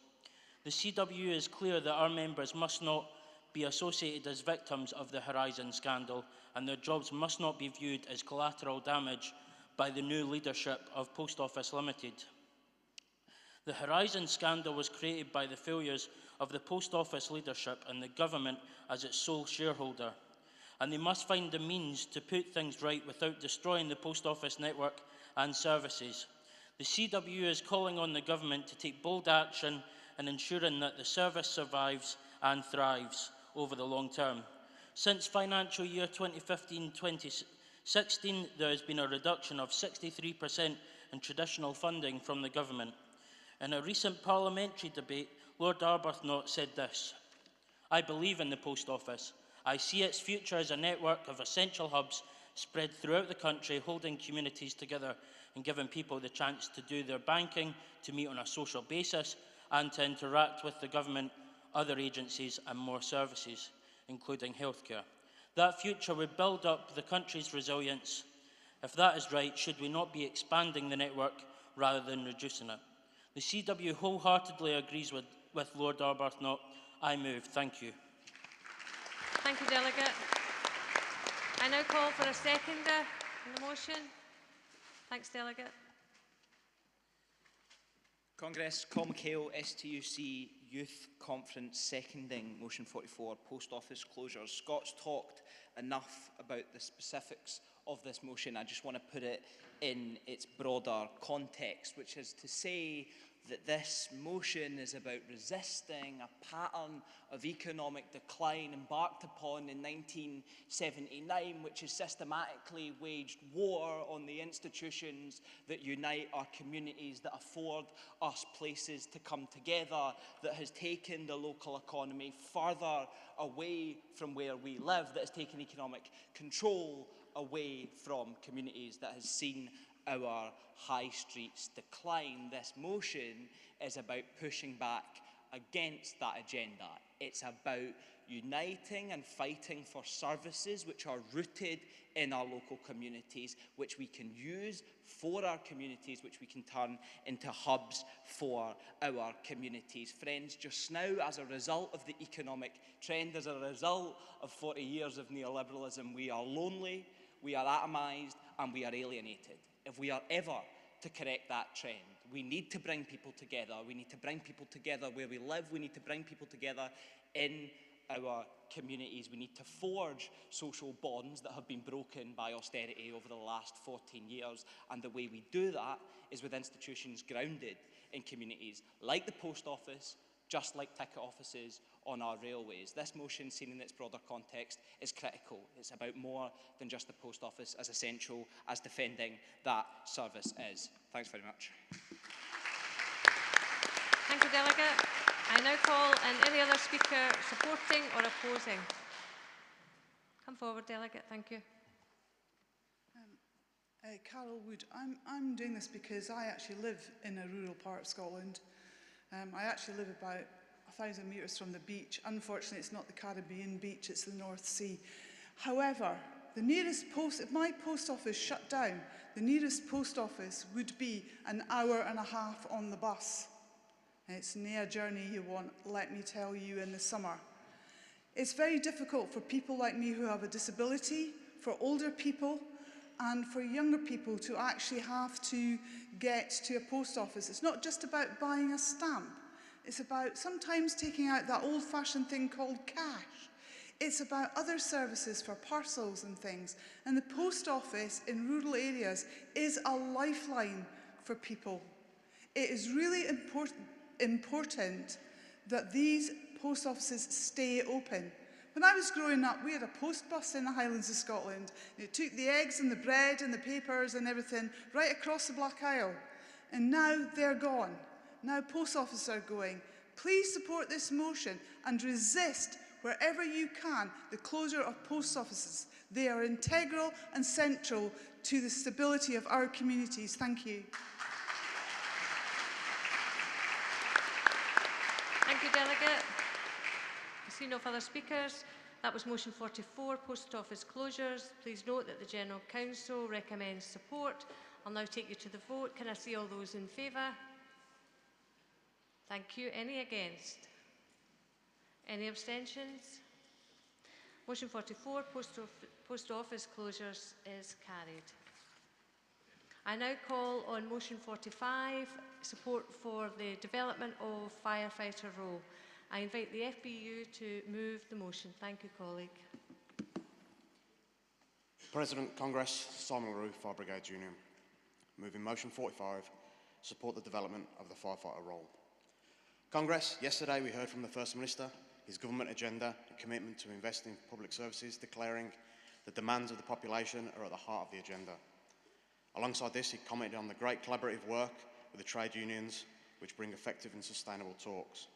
The CW is clear that our members must not be associated as victims of the Horizon scandal, and their jobs must not be viewed as collateral damage by the new leadership of Post Office Limited. The Horizon scandal was created by the failures of the Post Office leadership and the Government as its sole shareholder, and they must find the means to put things right without destroying the Post Office network and services. The CW is calling on the Government to take bold action in ensuring that the service survives and thrives over the long term. Since financial year 2015-2016, there has been a reduction of 63% in traditional funding from the Government. In a recent parliamentary debate, Lord Arbuthnot said this: "I believe in the Post Office. I see its future as a network of essential hubs spread throughout the country, holding communities together and giving people the chance to do their banking, to meet on a social basis, and to interact with the Government, other agencies and more services, including healthcare. That future would build up the country's resilience. If that is right, should we not be expanding the network rather than reducing it? The CW wholeheartedly agrees with Lord Arbuthnot. I move. Thank you. Thank you, Delegate. I now call for a seconder on the motion. Thanks, Delegate. Congress, Comcale, STUC, Youth Conference, seconding motion 44, post office closures. Scott's talked enough about the specifics of this motion. I just want to put it in its broader context, which is to say that this motion is about resisting a pattern of economic decline embarked upon in 1979, which has systematically waged war on the institutions that unite our communities, that afford us places to come together, that has taken the local economy further away from where we live, that has taken economic control away from communities, that has seen our high streets decline. This motion is about pushing back against that agenda. It's about uniting and fighting for services which are rooted in our local communities, which we can use for our communities, which we can turn into hubs for our communities. Friends, just now, as a result of the economic trend, as a result of 40 years of neoliberalism, we are lonely, we are atomised, and we are alienated. If we are ever to correct that trend, we need to bring people together. We need to bring people together where we live. We need to bring people together in our communities. We need to forge social bonds that have been broken by austerity over the last 14 years. And the way we do that is with institutions grounded in communities like the post office, just like ticket offices on our railways. This motion, seen in its broader context, is critical. It's about more than just the post office, as essential as defending that service is. Thanks very much. Thank you, Delegate. I now call on any other speaker supporting or opposing. Come forward, Delegate. Thank you. Carol Wood, I'm doing this because I actually live in a rural part of Scotland. I actually live about 1,000 metres from the beach. Unfortunately, it's not the Caribbean beach, it's the North Sea. However, the nearest post, if my post office shut down, the nearest post office would be an hour and a half on the bus. It's near a journey you want, let me tell you, in the summer. It's very difficult for people like me who have a disability, for older people, and for younger people to actually have to get to a post office. It's not just about buying a stamp. It's about sometimes taking out that old-fashioned thing called cash. It's about other services for parcels and things. And the post office in rural areas is a lifeline for people. It is really important that these post offices stay open. When I was growing up, we had a post bus in the Highlands of Scotland. It took the eggs and the bread and the papers and everything right across the Black Isle. And now they're gone. Now post offices are going. Please support this motion and resist, wherever you can, the closure of post offices. They are integral and central to the stability of our communities. Thank you. Thank you, Delegate. I see no further speakers. That was motion 44, post office closures. Please note that the General Council recommends support. I'll now take you to the vote. Can I see all those in favour? Thank you. Any against? Any abstentions? Motion 44, post office closures, is carried. I now call on motion 45, support for the development of Firefighter Row. I invite the FBU to move the motion. Thank you, colleague. President, Congress, Simon LaRue, Fire Brigade Union. Moving motion 45, support the development of the firefighter role. Congress, yesterday we heard from the First Minister, his government agenda and commitment to invest in public services, declaring the demands of the population are at the heart of the agenda. Alongside this, he commented on the great collaborative work with the trade unions, which bring effective and sustainable talks.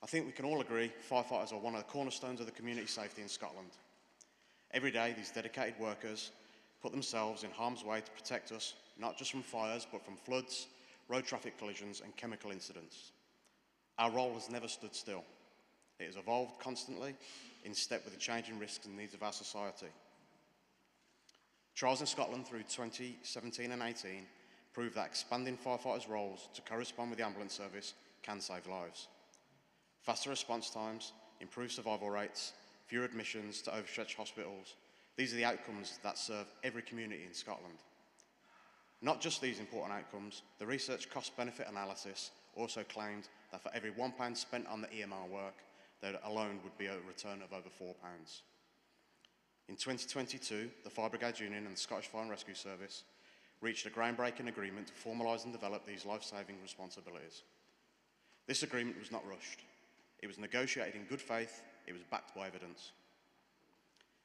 I think we can all agree firefighters are one of the cornerstones of the community safety in Scotland. Every day, these dedicated workers put themselves in harm's way to protect us, not just from fires, but from floods, road traffic collisions and chemical incidents. Our role has never stood still. It has evolved constantly in step with the changing risks and needs of our society. Trials in Scotland through 2017 and 18 prove that expanding firefighters' roles to correspond with the ambulance service can save lives. Faster response times, improved survival rates, fewer admissions to overstretched hospitals. These are the outcomes that serve every community in Scotland. Not just these important outcomes, the research cost-benefit analysis also claimed that for every £1 spent on the EMR work, there alone would be a return of over £4. In 2022, the Fire Brigade Union and the Scottish Fire and Rescue Service reached a groundbreaking agreement to formalise and develop these life-saving responsibilities. This agreement was not rushed. It was negotiated in good faith. It was backed by evidence.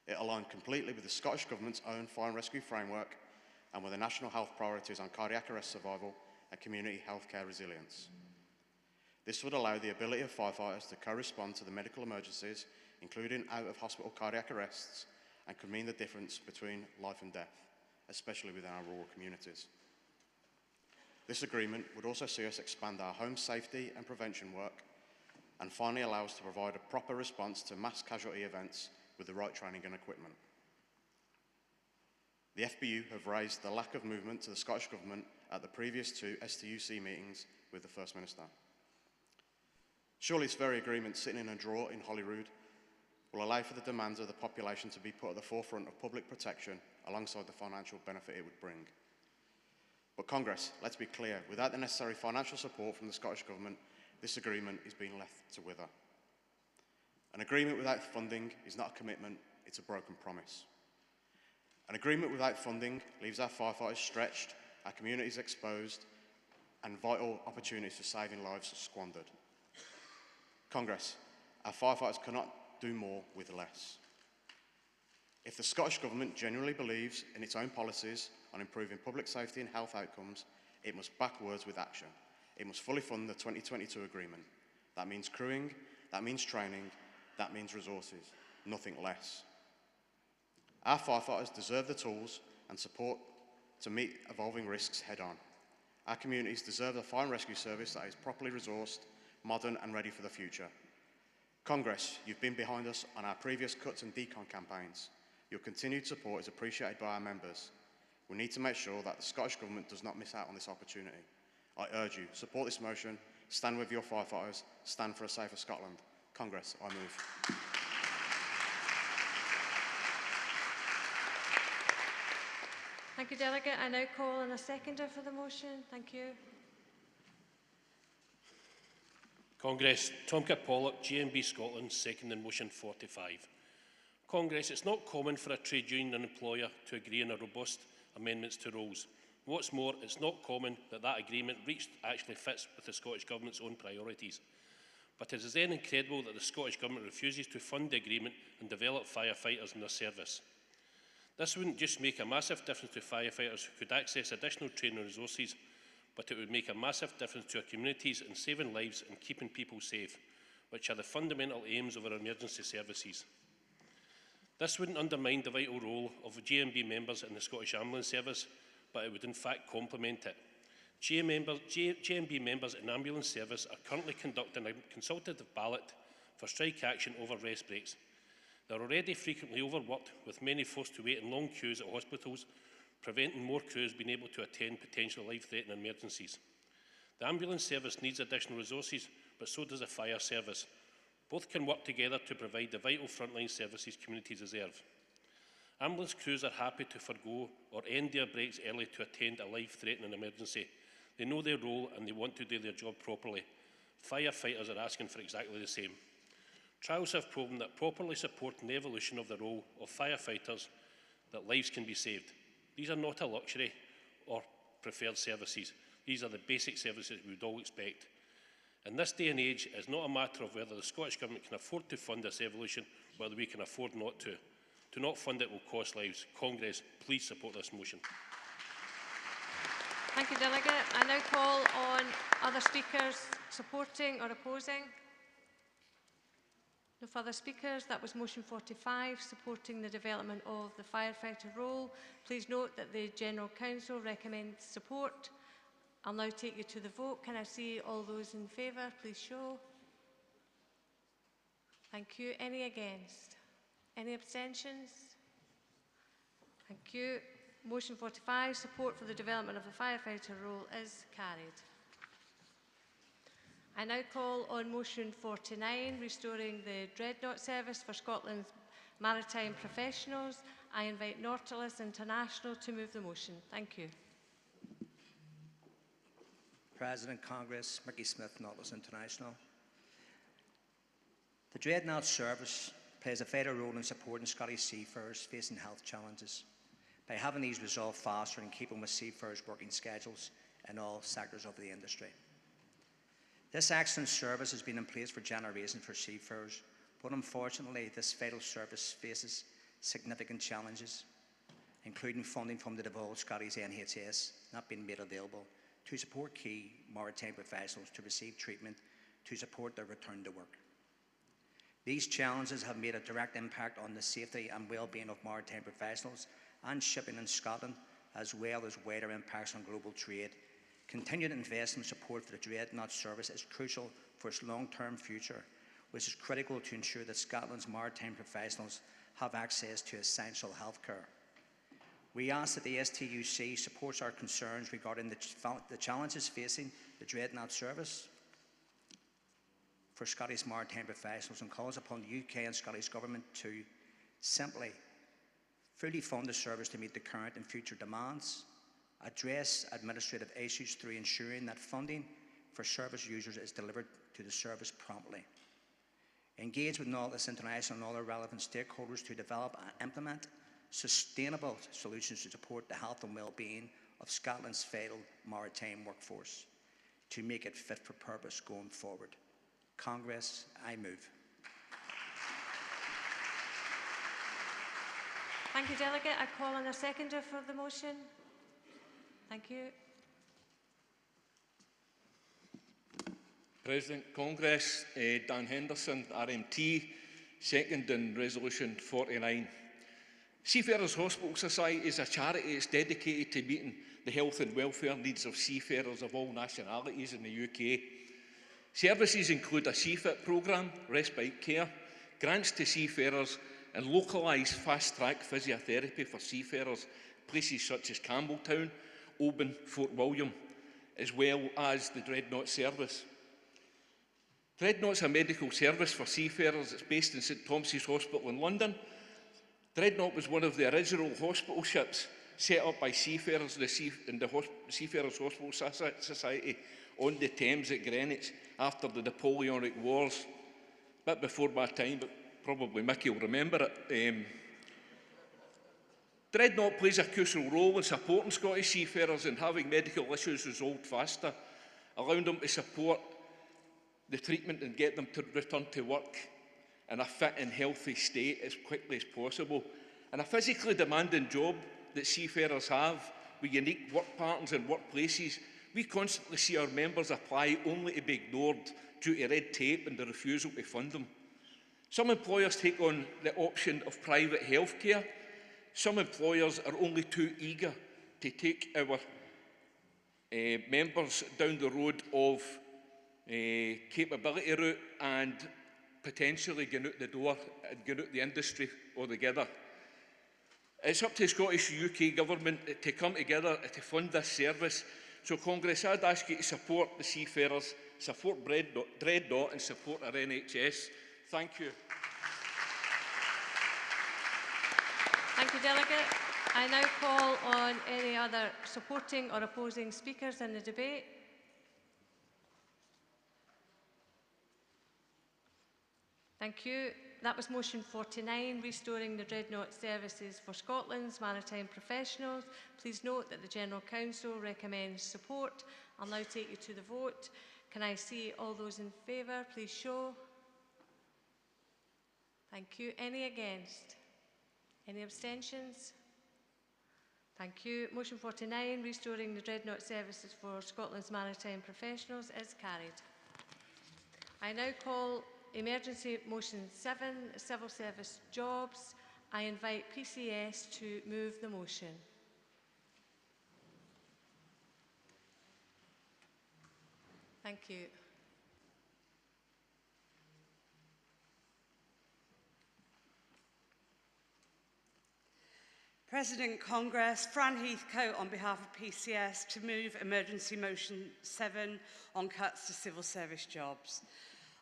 It aligned completely with the Scottish Government's own fire and rescue framework and with the national health priorities on cardiac arrest survival and community healthcare resilience. This would allow the ability of firefighters to correspond to the medical emergencies, including out-of-hospital cardiac arrests, and could mean the difference between life and death, especially within our rural communities. This agreement would also see us expand our home safety and prevention work, and finally allow us to provide a proper response to mass casualty events with the right training and equipment. The FBU have raised the lack of movement to the Scottish Government at the previous 2 STUC meetings with the First Minister. Surely this very agreement, sitting in a drawer in Holyrood, will allow for the demands of the population to be put at the forefront of public protection alongside the financial benefit it would bring. But Congress, let's be clear, without the necessary financial support from the Scottish Government, this agreement is being left to wither. An agreement without funding is not a commitment, it's a broken promise. An agreement without funding leaves our firefighters stretched, our communities exposed, and vital opportunities for saving lives squandered. Congress, our firefighters cannot do more with less. If the Scottish Government genuinely believes in its own policies on improving public safety and health outcomes, it must back words with action. It must fully fund the 2022 agreement. That means crewing, that means training, that means resources, nothing less. Our firefighters deserve the tools and support to meet evolving risks head-on. Our communities deserve a fire and rescue service that is properly resourced, modern and ready for the future. Congress, you've been behind us on our previous cuts and decon campaigns. Your continued support is appreciated by our members. We need to make sure that the Scottish Government does not miss out on this opportunity. I urge you, support this motion, stand with your firefighters, stand for a safer Scotland. Congress, I move. Thank you, Delegate. I now call on a seconder for the motion. Thank you. Congress, Tom Pollock, GMB Scotland, seconding motion 45. Congress, it's not common for a trade union and employer to agree on a robust amendments to rules. What's more, it's not common that that agreement reached actually fits with the Scottish Government's own priorities. But it is then incredible that the Scottish Government refuses to fund the agreement and develop firefighters in their service. This wouldn't just make a massive difference to firefighters who could access additional training resources, but it would make a massive difference to our communities in saving lives and keeping people safe, which are the fundamental aims of our emergency services. This wouldn't undermine the vital role of GMB members in the Scottish Ambulance Service, but it would in fact complement it. GMB members in ambulance service are currently conducting a consultative ballot for strike action over rest breaks. They are already frequently overworked, with many forced to wait in long queues at hospitals, preventing more crews being able to attend potential life-threatening emergencies. The ambulance service needs additional resources, but so does the fire service. Both can work together to provide the vital frontline services communities deserve. Ambulance crews are happy to forgo or end their breaks early to attend a life-threatening emergency. They know their role and they want to do their job properly. Firefighters are asking for exactly the same. Trials have proven that properly supporting the evolution of the role of firefighters, that lives can be saved. These are not a luxury or preferred services. These are the basic services we would all expect. In this day and age, it is not a matter of whether the Scottish Government can afford to fund this evolution, or whether we can afford not to. To not fund it will cost lives. Congress, please support this motion. Thank you, Delegate. I now call on other speakers supporting or opposing. No further speakers. That was motion 45, supporting the development of the firefighter role. Please note that the General Council recommends support. I'll now take you to the vote. Can I see all those in favour? Please show. Thank you. Any against? Any abstentions? Thank you. motion 45, support for the development of the firefighter role, is carried. I now call on motion 49, restoring the Dreadnought service for Scotland's maritime professionals. I invite Nautilus International to move the motion. Thank you. President, Congress, Mickey Smith, Nautilus International. The Dreadnought service plays a vital role in supporting Scottish seafarers facing health challenges by having these resolved faster and keeping with seafarers' working schedules in all sectors of the industry. This excellent service has been in place for generations for seafarers, but unfortunately this vital service faces significant challenges, including funding from the devolved Scottish NHS not being made available to support key maritime professionals to receive treatment to support their return to work. These challenges have made a direct impact on the safety and well-being of maritime professionals and shipping in Scotland, as well as wider impacts on global trade. Continued investment support for the Dreadnought service is crucial for its long-term future, which is critical to ensure that Scotland's maritime professionals have access to essential healthcare. We ask that the STUC supports our concerns regarding the challenges facing the Dreadnought service for Scottish maritime professionals and calls upon the UK and Scottish Government to simply fully fund the service to meet the current and future demands, address administrative issues through ensuring that funding for service users is delivered to the service promptly, engage with Nautilus International and other relevant stakeholders to develop and implement sustainable solutions to support the health and well-being of Scotland's vital maritime workforce to make it fit for purpose going forward. Congress, I move. Thank you, Delegate. I call on a seconder for the motion. Thank you. President, Congress, Dan Henderson, RMT, seconding Resolution 49. Seafarers Hospital Society is a charity that's dedicated to meeting the health and welfare needs of seafarers of all nationalities in the UK. Services include a seafit programme, respite care, grants to seafarers and localised fast-track physiotherapy for seafarers, places such as Campbelltown, Oban, Fort William, as well as the Dreadnought service. Dreadnought's a medical service for seafarers. It's based in St Thomas's Hospital in London. Dreadnought was one of the original hospital ships set up by seafarers in the Seafarers Hospital Society on the Thames at Greenwich after the Napoleonic Wars. A bit before my time, but probably Mickey will remember it. Dreadnought plays a crucial role in supporting Scottish seafarers in having medical issues resolved faster, allowing them to support the treatment and get them to return to work in a fit and healthy state as quickly as possible. In a physically demanding job that seafarers have, with unique work patterns and workplaces, we constantly see our members apply only to be ignored due to red tape and the refusal to fund them. Some employers take on the option of private healthcare. Some employers are only too eager to take our members down the road of capability route and potentially get out the door and get out the industry altogether. It's up to the Scottish UK Government to come together to fund this service. So Congress, I'd ask you to support the seafarers, support Dreadnought and support our NHS. Thank you. Thank you, Delegate. I now call on any other supporting or opposing speakers in the debate. Thank you. That was motion 49, restoring the Dreadnought services for Scotland's maritime professionals. Please note that the General Council recommends support. I'll now take you to the vote. Can I see all those in favour? Please show. Thank you. Any against? Any abstentions? Thank you. Motion 49, restoring the Dreadnought services for Scotland's maritime professionals, is carried. I now call emergency motion 7, civil service jobs. I invite PCS to move the motion. Thank you. President Congress, Fran Heathcote on behalf of PCS to move Emergency Motion 7 on cuts to civil service jobs.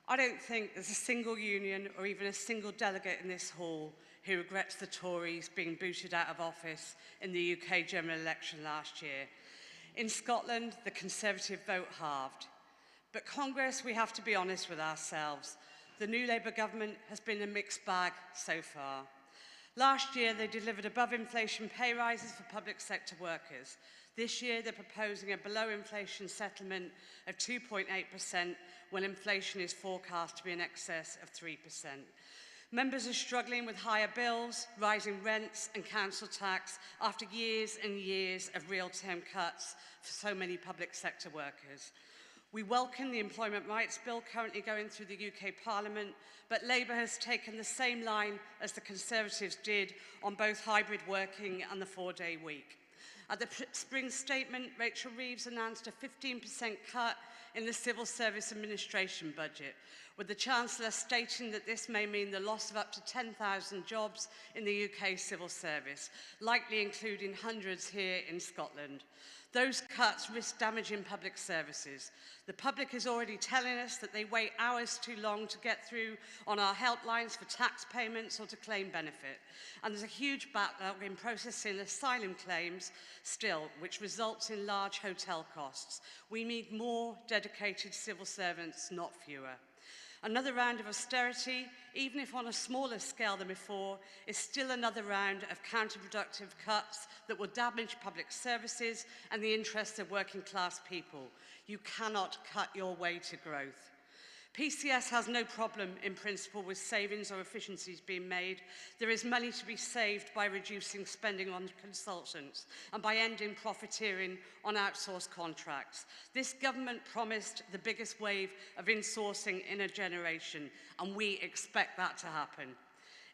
I don't think there's a single union or even a single delegate in this hall who regrets the Tories being booted out of office in the UK general election last year. In Scotland, the Conservative vote halved. But Congress, we have to be honest with ourselves. The new Labour government has been a mixed bag so far. Last year, they delivered above-inflation pay rises for public sector workers. This year, they're proposing a below-inflation settlement of 2.8% when inflation is forecast to be in excess of 3%. Members are struggling with higher bills, rising rents and council tax after years and years of real-term cuts for so many public sector workers. We welcome the Employment Rights Bill currently going through the UK Parliament, but Labour has taken the same line as the Conservatives did on both hybrid working and the 4-day week. At the spring statement, Rachel Reeves announced a 15% cut in the Civil Service Administration budget, with the Chancellor stating that this may mean the loss of up to 10,000 jobs in the UK civil service, likely including hundreds here in Scotland. Those cuts risk damaging public services. The public is already telling us that they wait hours too long to get through on our helplines for tax payments or to claim benefit. And there's a huge backlog in processing asylum claims still, which results in large hotel costs. We need more dedicated civil servants, not fewer. Another round of austerity, even if on a smaller scale than before, is still another round of counterproductive cuts that will damage public services and the interests of working class people. You cannot cut your way to growth. PCS has no problem in principle with savings or efficiencies being made. There is money to be saved by reducing spending on consultants and by ending profiteering on outsourced contracts. This government promised the biggest wave of insourcing in a generation, and we expect that to happen.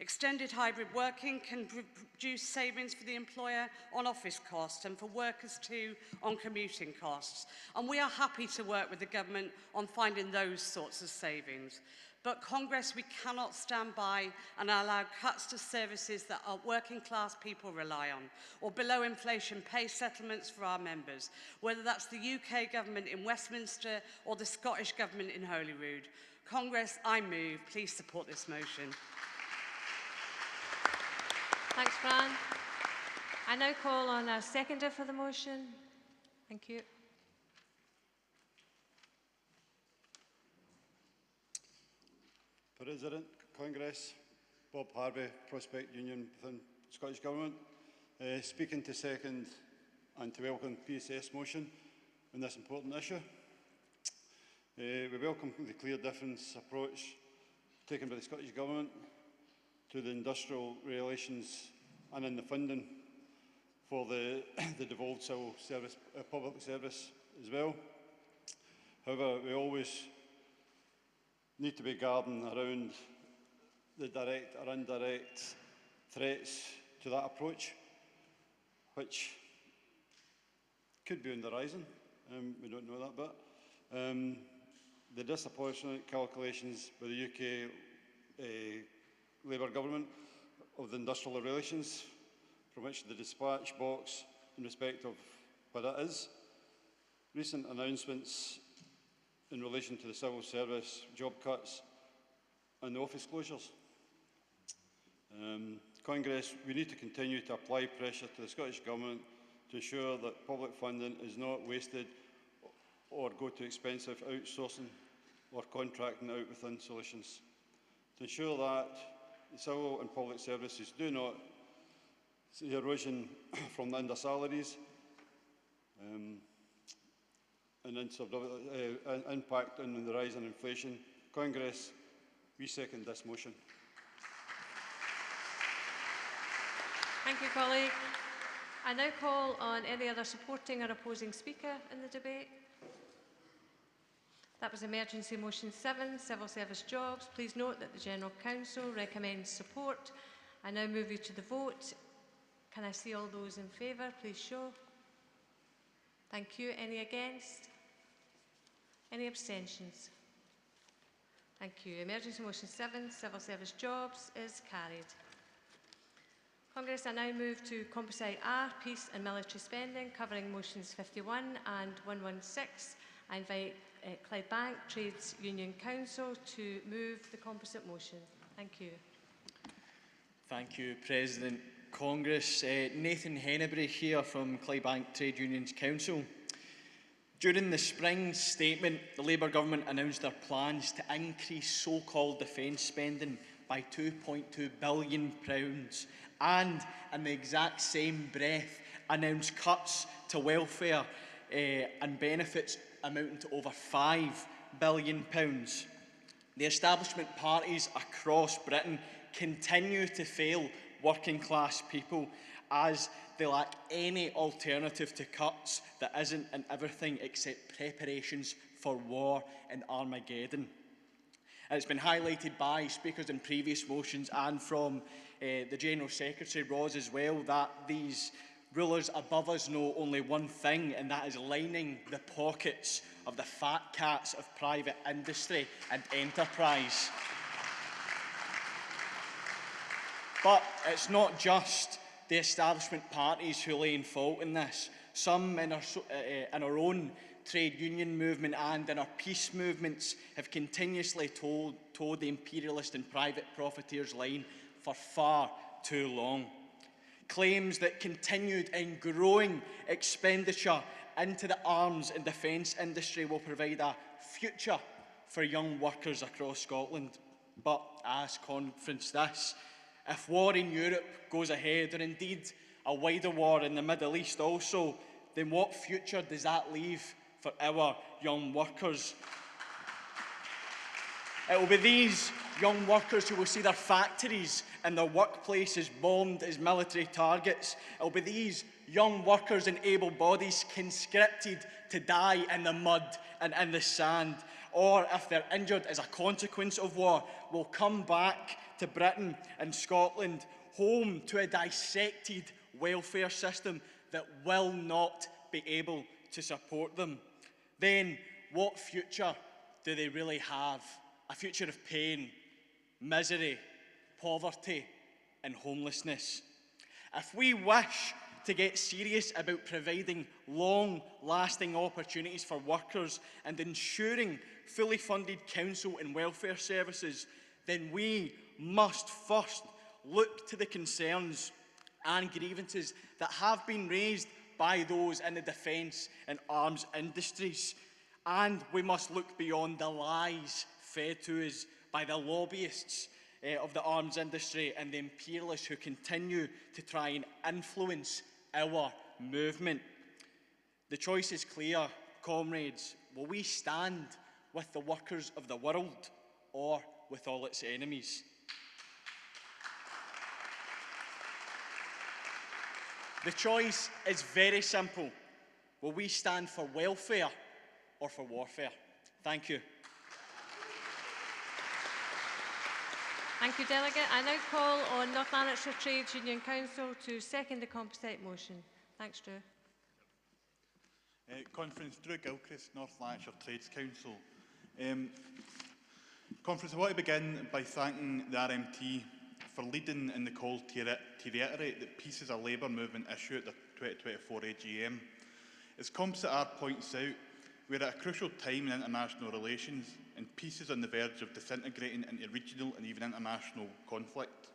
Extended hybrid working can produce savings for the employer on office costs and for workers too on commuting costs. And we are happy to work with the government on finding those sorts of savings. But Congress, we cannot stand by and allow cuts to services that our working class people rely on, or below inflation pay settlements for our members, whether that's the UK government in Westminster or the Scottish government in Holyrood. Congress, I move, please support this motion. Thanks, Fran. I now call on a seconder for the motion. Thank you. President, Congress, Bob Harvey, Prospect Union within Scottish Government. Speaking to second and to welcome PCS motion on this important issue. We welcome the clear difference approach taken by the Scottish Government to the industrial relations and in the funding for the devolved civil service, public service as well. However, we always need to be guarding around the direct or indirect threats to that approach, which could be on the horizon. We don't know that bit. The disproportionate calculations by the UK Labour government of the industrial relations, from which the dispatch box in respect of what it is. Recent announcements in relation to the civil service job cuts and the office closures. Congress, we need to continue to apply pressure to the Scottish Government to ensure that public funding is not wasted or go to expensive outsourcing or contracting out within solutions. To ensure that the civil and public services do not see erosion from the under salaries and impact on the rise in inflation. Congress, we second this motion. Thank you, colleague. I now call on any other supporting or opposing speaker in the debate. That was Emergency Motion 7, Civil Service Jobs. Please note that the General Council recommends support. I now move you to the vote. Can I see all those in favour? Please show. Thank you. Any against? Any abstentions? Thank you. Emergency Motion 7, Civil Service Jobs is carried. Congress, I now move to Composite R, Peace and Military Spending, covering motions 51 and 116. I invite Clydebank Trades Union Council to move the composite motion. Thank you. Thank you, President. Congress, Nathan Hennebury here from Clydebank Trade Unions Council. During the spring statement, the Labour government announced their plans to increase so-called defence spending by £2.2 billion and, in the exact same breath, announced cuts to welfare and benefits amounting to over £5 billion. The establishment parties across Britain continue to fail working class people as they lack any alternative to cuts that isn't in everything except preparations for war and Armageddon. And it's been highlighted by speakers in previous motions and from the General Secretary, Ross, as well, that these rulers above us know only one thing, and that is lining the pockets of the fat cats of private industry and enterprise. But it's not just the establishment parties who lay in fault in this. Some in our own trade union movement and in our peace movements have continuously toed the imperialist and private profiteers line for far too long. Claims that continued and growing expenditure into the arms and defence industry will provide a future for young workers across Scotland. But as conference this, if war in Europe goes ahead, or indeed a wider war in the Middle East also, then what future does that leave for our young workers? It will be these young workers who will see their factories and their workplaces bombed as military targets. It will be these young workers and able bodies conscripted to die in the mud and in the sand. Or if they're injured as a consequence of war, will come back to Britain and Scotland, home to a dissected welfare system that will not be able to support them. Then what future do they really have? A future of pain, misery, poverty and homelessness. If we wish to get serious about providing long-lasting opportunities for workers and ensuring fully funded council and welfare services, then we must first look to the concerns and grievances that have been raised by those in the defence and arms industries. And we must look beyond the lies fed to us by the lobbyists of the arms industry and the imperialists who continue to try and influence our movement. The choice is clear, comrades. Will we stand with the workers of the world or with all its enemies? The choice is very simple. Will we stand for welfare or for warfare? Thank you. Thank you, Delegate. I now call on North Lanarkshire Trades Union Council to second the composite motion. Thanks, Drew. Conference, Drew Gilchrist, North Lanarkshire Trades Council. Conference, I want to begin by thanking the RMT for leading in the call to reiterate that peace is a Labour movement issue at the 2024 AGM. As Composite R points out, we're at a crucial time in international relations, and peace is on the verge of disintegrating into regional and even international conflict.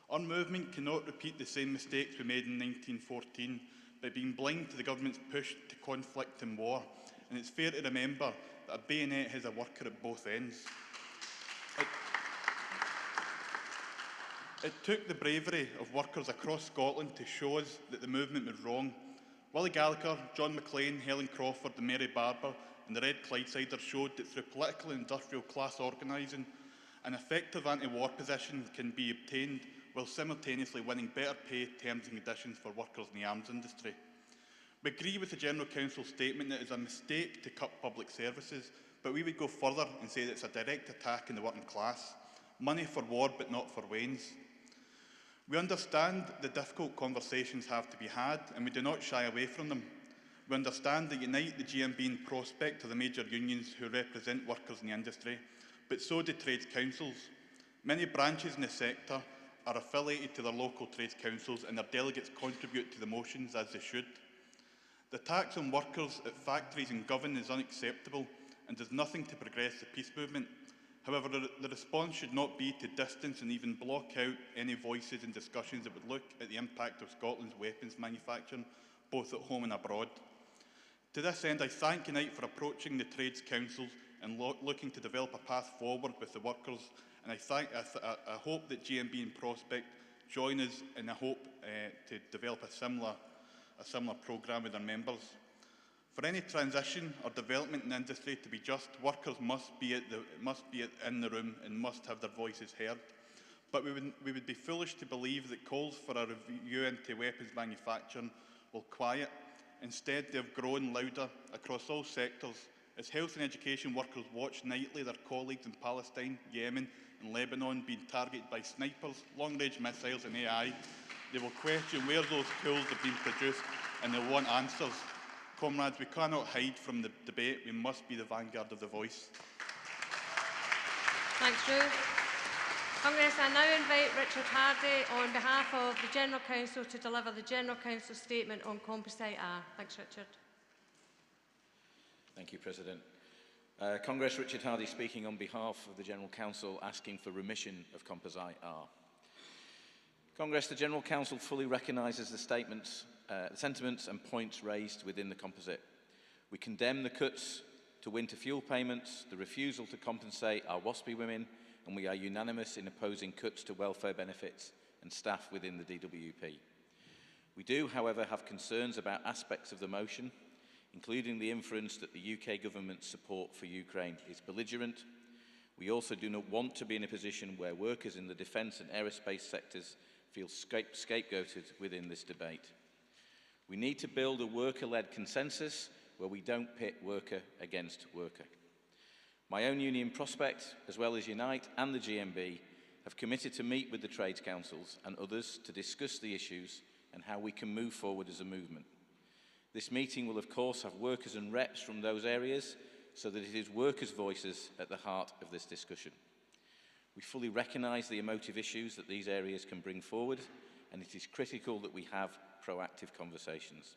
Our movement cannot repeat the same mistakes we made in 1914 by being blind to the government's push to conflict and war, and it's fair to remember that a bayonet has a worker at both ends. It took the bravery of workers across Scotland to show us that the movement was wrong. Willie Gallagher, John McLean, Helen Crawford and Mary Barber and the Red Clydesiders showed that through political and industrial class organising, an effective anti-war position can be obtained while simultaneously winning better pay, terms and conditions for workers in the arms industry. We agree with the General Council's statement that it is a mistake to cut public services, but we would go further and say that it's a direct attack on the working class. Money for war, but not for wains. We understand the difficult conversations have to be had, and we do not shy away from them. We understand that Unite, the GMB and Prospect are the major unions who represent workers in the industry, but so do trades councils. Many branches in the sector are affiliated to their local trades councils and their delegates contribute to the motions as they should. The tax on workers at factories and Govan is unacceptable and does nothing to progress the peace movement. However, the response should not be to distance and even block out any voices and discussions that would look at the impact of Scotland's weapons manufacturing, both at home and abroad. To this end, I thank Unite for approaching the Trades Councils and looking to develop a path forward with the workers, and I hope that GMB and Prospect join us in a hope to develop a similar programme with their members. For any transition or development in the industry to be just, workers must be in the room and must have their voices heard. But we would be foolish to believe that calls for a review into weapons manufacturing will quiet. Instead, they have grown louder across all sectors. As health and education workers watch nightly their colleagues in Palestine, Yemen and Lebanon being targeted by snipers, long-range missiles and AI, they will question where those tools have been produced and they'll want answers. Comrades, we cannot hide from the debate. We must be the vanguard of the voice. Thanks, Ruth. Congress, I now invite Richard Hardy on behalf of the General Council to deliver the General Council statement on Composite R. Thanks, Richard. Thank you, President. Congress, Richard Hardy speaking on behalf of the General Council, asking for remission of Composite R. Congress, the General Council fully recognises the sentiments and points raised within the composite. We condemn the cuts to winter fuel payments, the refusal to compensate our WASPI women, and we are unanimous in opposing cuts to welfare benefits and staff within the DWP. We do, however, have concerns about aspects of the motion, including the inference that the UK government's support for Ukraine is belligerent. We also do not want to be in a position where workers in the defence and aerospace sectors feel scapegoated within this debate. We need to build a worker-led consensus where we don't pit worker against worker. My own union Prospect, as well as Unite and the GMB, have committed to meet with the trades councils and others to discuss the issues and how we can move forward as a movement. This meeting will of course have workers and reps from those areas so that it is workers' voices at the heart of this discussion. We fully recognise the emotive issues that these areas can bring forward, and it is critical that we have proactive conversations.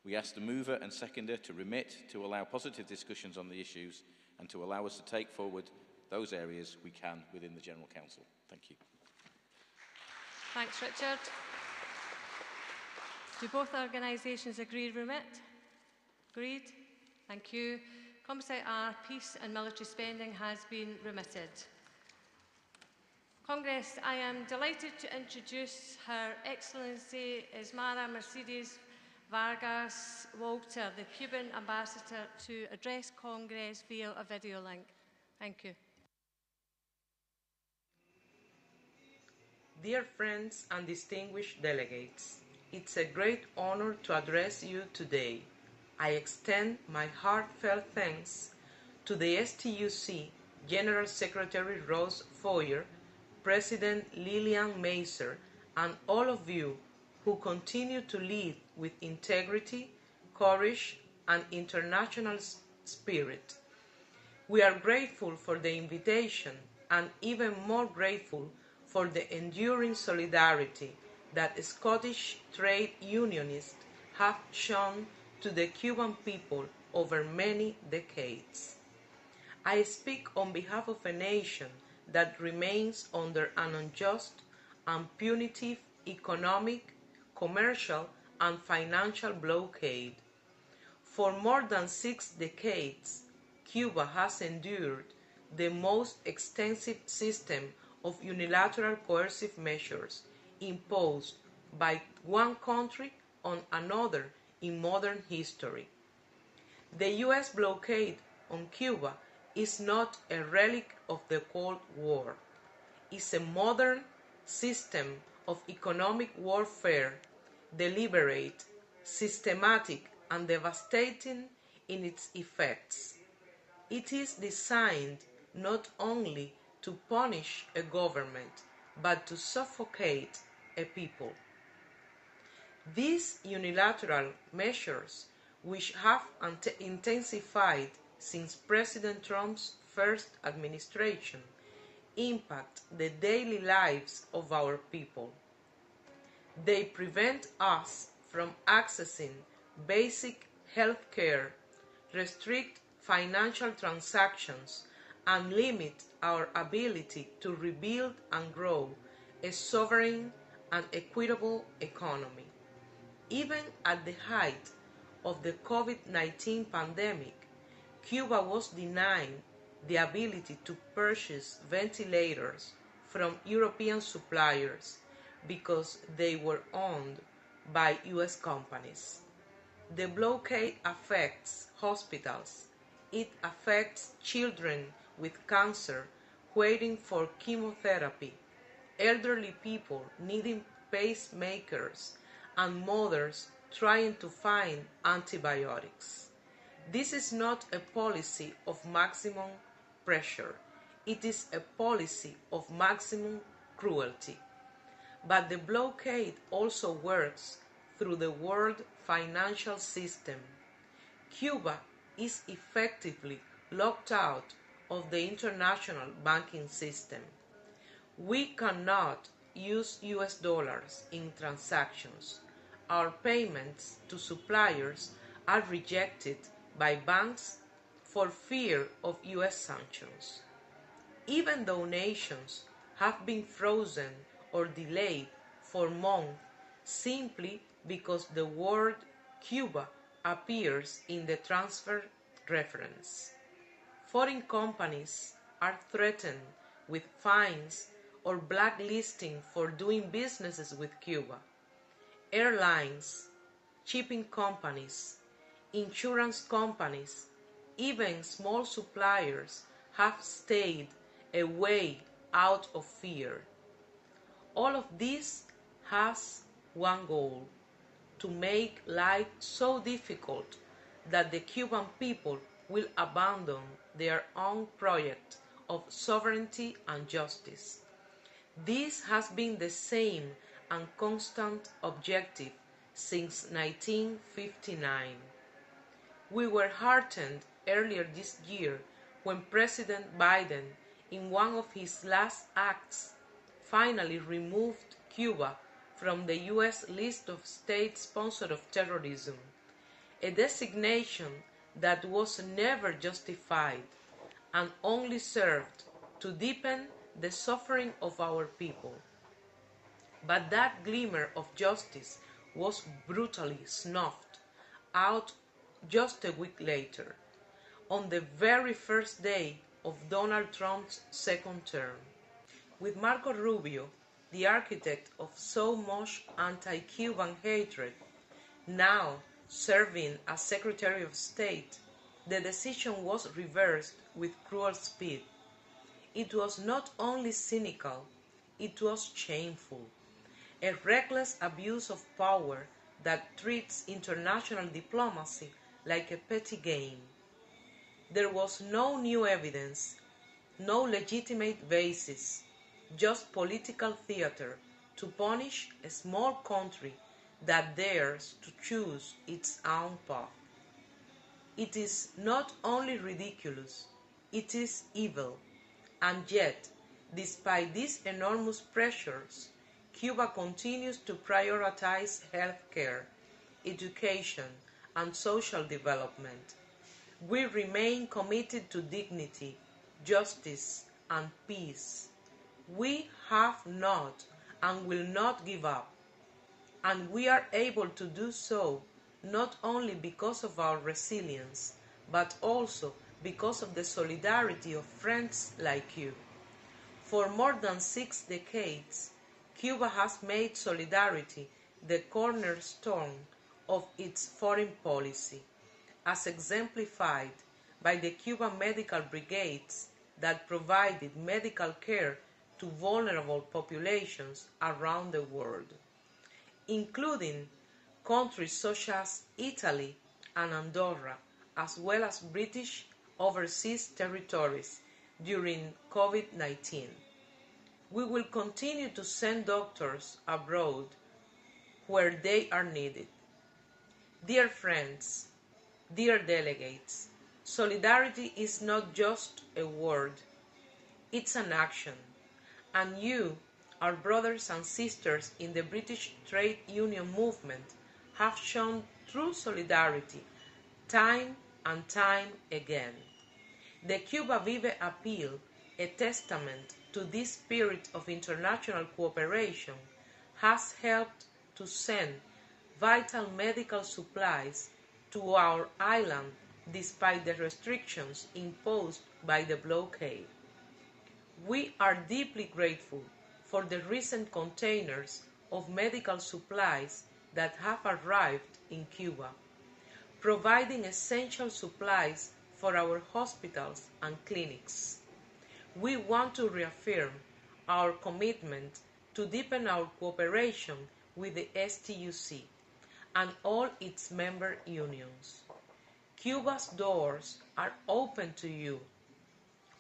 We ask the mover and seconder to remit to allow positive discussions on the issues and to allow us to take forward those areas we can within the General Council. Thank you. Thanks, Richard. Do both organisations agree remit? Agreed. Thank you. Composite R, peace and military spending has been remitted. Congress, I am delighted to introduce Her Excellency Ismara Mercedes Vargas Walter, the Cuban ambassador, to address Congress via a video link. Thank you. Dear friends and distinguished delegates, it's a great honor to address you today. I extend my heartfelt thanks to the STUC General Secretary Ross Foyer, President Lillian Macer, and all of you who continue to lead with integrity, courage, and international spirit. We are grateful for the invitation and even more grateful for the enduring solidarity that Scottish trade unionists have shown to the Cuban people over many decades. I speak on behalf of a nation that remains under an unjust and punitive economic, commercial, and financial blockade. For more than 6 decades, Cuba has endured the most extensive system of unilateral coercive measures imposed by one country on another in modern history. The U.S. blockade on Cuba is not a relic of the Cold War. It's a modern system of economic warfare, deliberate, systematic, and devastating in its effects. It is designed not only to punish a government, but to suffocate a people. These unilateral measures, which have intensified since President Trump's first administration, impact the daily lives of our people. They prevent us from accessing basic health care, restrict financial transactions, and limit our ability to rebuild and grow a sovereign and equitable economy. Even at the height of the COVID-19 pandemic, Cuba was denied the ability to purchase ventilators from European suppliers because they were owned by US companies. The blockade affects hospitals. It affects children with cancer waiting for chemotherapy, elderly people needing pacemakers, and mothers trying to find antibiotics. This is not a policy of maximum pressure. It is a policy of maximum cruelty. But the blockade also works through the world financial system. Cuba is effectively locked out of the international banking system. We cannot use US dollars in transactions. Our payments to suppliers are rejected by banks for fear of US sanctions. Even donations have been frozen or delayed for months simply because the word Cuba appears in the transfer reference. Foreign companies are threatened with fines or blacklisting for doing businesses with Cuba. Airlines, shipping companies, insurance companies, even small suppliers have stayed away out of fear. All of this has one goal: to make life so difficult that the Cuban people will abandon their own project of sovereignty and justice. This has been the same and constant objective since 1959. We were heartened earlier this year when President Biden, in one of his last acts, finally removed Cuba from the U.S. list of states sponsors of terrorism, a designation that was never justified and only served to deepen the suffering of our people. But that glimmer of justice was brutally snuffed out just a week later, on the very first day of Donald Trump's second term. With Marco Rubio, the architect of so much anti-Cuban hatred, now serving as Secretary of State, the decision was reversed with cruel speed. It was not only cynical, it was shameful. A reckless abuse of power that treats international diplomacy like a petty game. There was no new evidence, no legitimate basis, just political theater to punish a small country that dares to choose its own path. It is not only ridiculous, it is evil. And yet, despite these enormous pressures, Cuba continues to prioritize health care, education, and social development. We remain committed to dignity, justice, and peace. We have not and will not give up. And we are able to do so not only because of our resilience, but also because of the solidarity of friends like you. For more than 6 decades, Cuba has made solidarity the cornerstone of its foreign policy, as exemplified by the Cuban medical brigades that provided medical care to vulnerable populations around the world, including countries such as Italy and Andorra, as well as British overseas territories during COVID-19. We will continue to send doctors abroad where they are needed. Dear friends, dear delegates, solidarity is not just a word, it's an action. And you, our brothers and sisters in the British trade union movement, have shown true solidarity time and time again. The Cuba Vive appeal, a testament to this spirit of international cooperation, has helped to send vital medical supplies to our island despite the restrictions imposed by the blockade. We are deeply grateful for the recent containers of medical supplies that have arrived in Cuba, providing essential supplies for our hospitals and clinics. We want to reaffirm our commitment to deepen our cooperation with the STUC and all its member unions. Cuba's doors are open to you,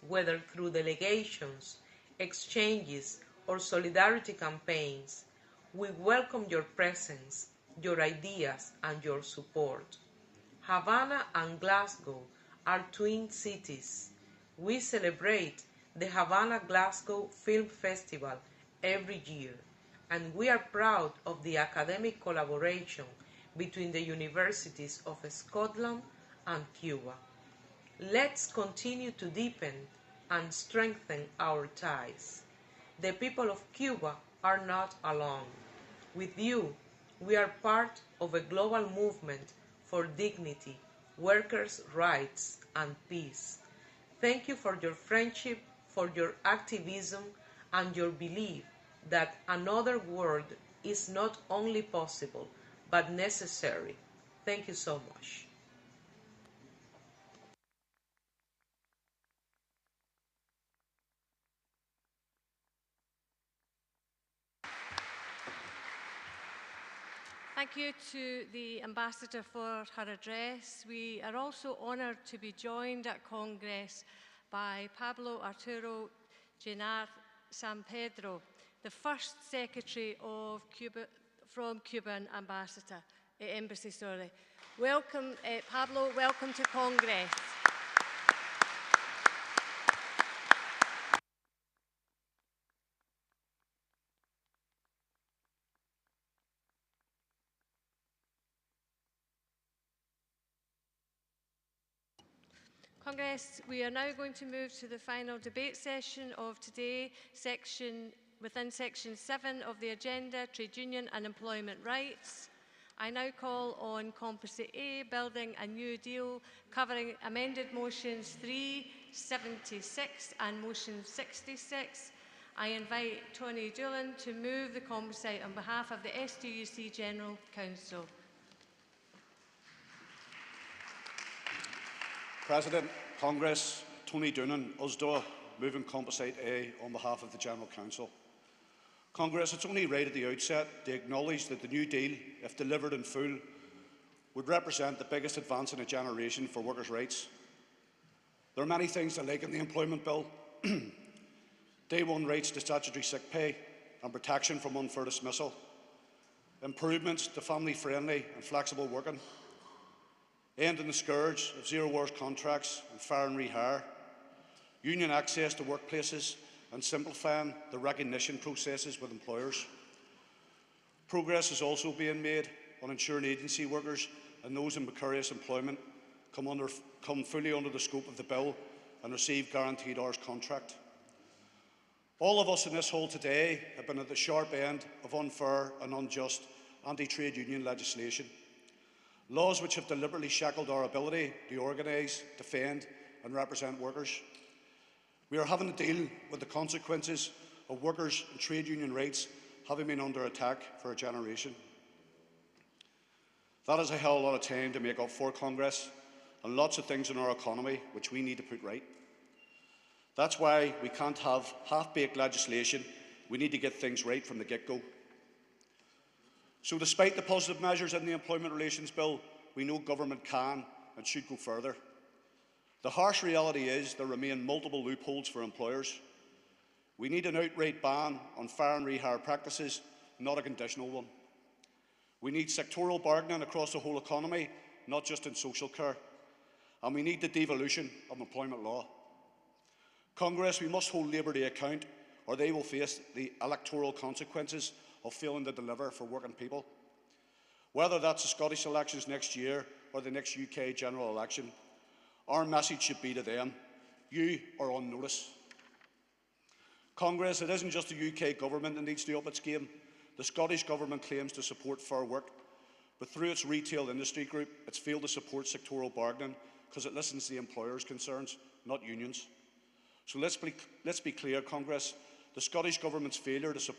whether through delegations, exchanges, or solidarity campaigns. We welcome your presence, your ideas, and your support. Havana and Glasgow are twin cities. We celebrate the Havana-Glasgow Film Festival every year, and we are proud of the academic collaboration between the universities of Scotland and Cuba. Let's continue to deepen and strengthen our ties. The people of Cuba are not alone. With you, we are part of a global movement for dignity, workers' rights, and peace. Thank you for your friendship, for your activism, and your belief that another world is not only possible, but necessary. Thank you so much. Thank you to the Ambassador for her address. We are also honoured to be joined at Congress by Pablo Arturo Genar San Pedro, the first Secretary of Cuba, from Cuban Embassy. Welcome, Pablo, welcome to Congress. Congress, we are now going to move to the final debate session of today, within Section 7 of the Agenda, Trade Union and Employment Rights. I now call on Composite A, Building a New Deal, covering amended motions 3, 76 and motion 66. I invite Tony Doolan to move the composite on behalf of the STUC General Council. President, Congress, Tony Doonan, USDA, moving Composite A on behalf of the General Council. Congress, it's only right at the outset to acknowledge that the new deal, if delivered in full, would represent the biggest advance in a generation for workers' rights. There are many things I like in the employment bill. Day one rights to statutory sick pay and protection from unfair dismissal. Improvements to family-friendly and flexible working. Ending the scourge of zero-hours contracts and fire and rehire, union access to workplaces and simplifying the recognition processes with employers. Progress is also being made on ensuring agency workers and those in precarious employment come fully under the scope of the bill and receive guaranteed hours contract. All of us in this hall today have been at the sharp end of unfair and unjust anti-trade union legislation. Laws which have deliberately shackled our ability to organise, defend and represent workers. We are having to deal with the consequences of workers' and trade union rights having been under attack for a generation. That is a hell of a lot of time to make up for, Congress, and lots of things in our economy which we need to put right. That's why we can't have half-baked legislation. We need to get things right from the get-go. So despite the positive measures in the Employment Relations Bill, we know government can and should go further. The harsh reality is there remain multiple loopholes for employers. We need an outright ban on fire and rehire practices, not a conditional one. We need sectoral bargaining across the whole economy, not just in social care. And we need the devolution of employment law. Congress, we must hold Labour to account or they will face the electoral consequences of failing to deliver for working people. Whether that's the Scottish elections next year or the next UK general election, our message should be to them: you are on notice. Congress, it isn't just the UK government that needs to up its game. The Scottish Government claims to support fair work, but through its retail industry group, it's failed to support sectoral bargaining because it listens to the employers' concerns, not unions. So let's be clear, Congress, the Scottish Government's failure to support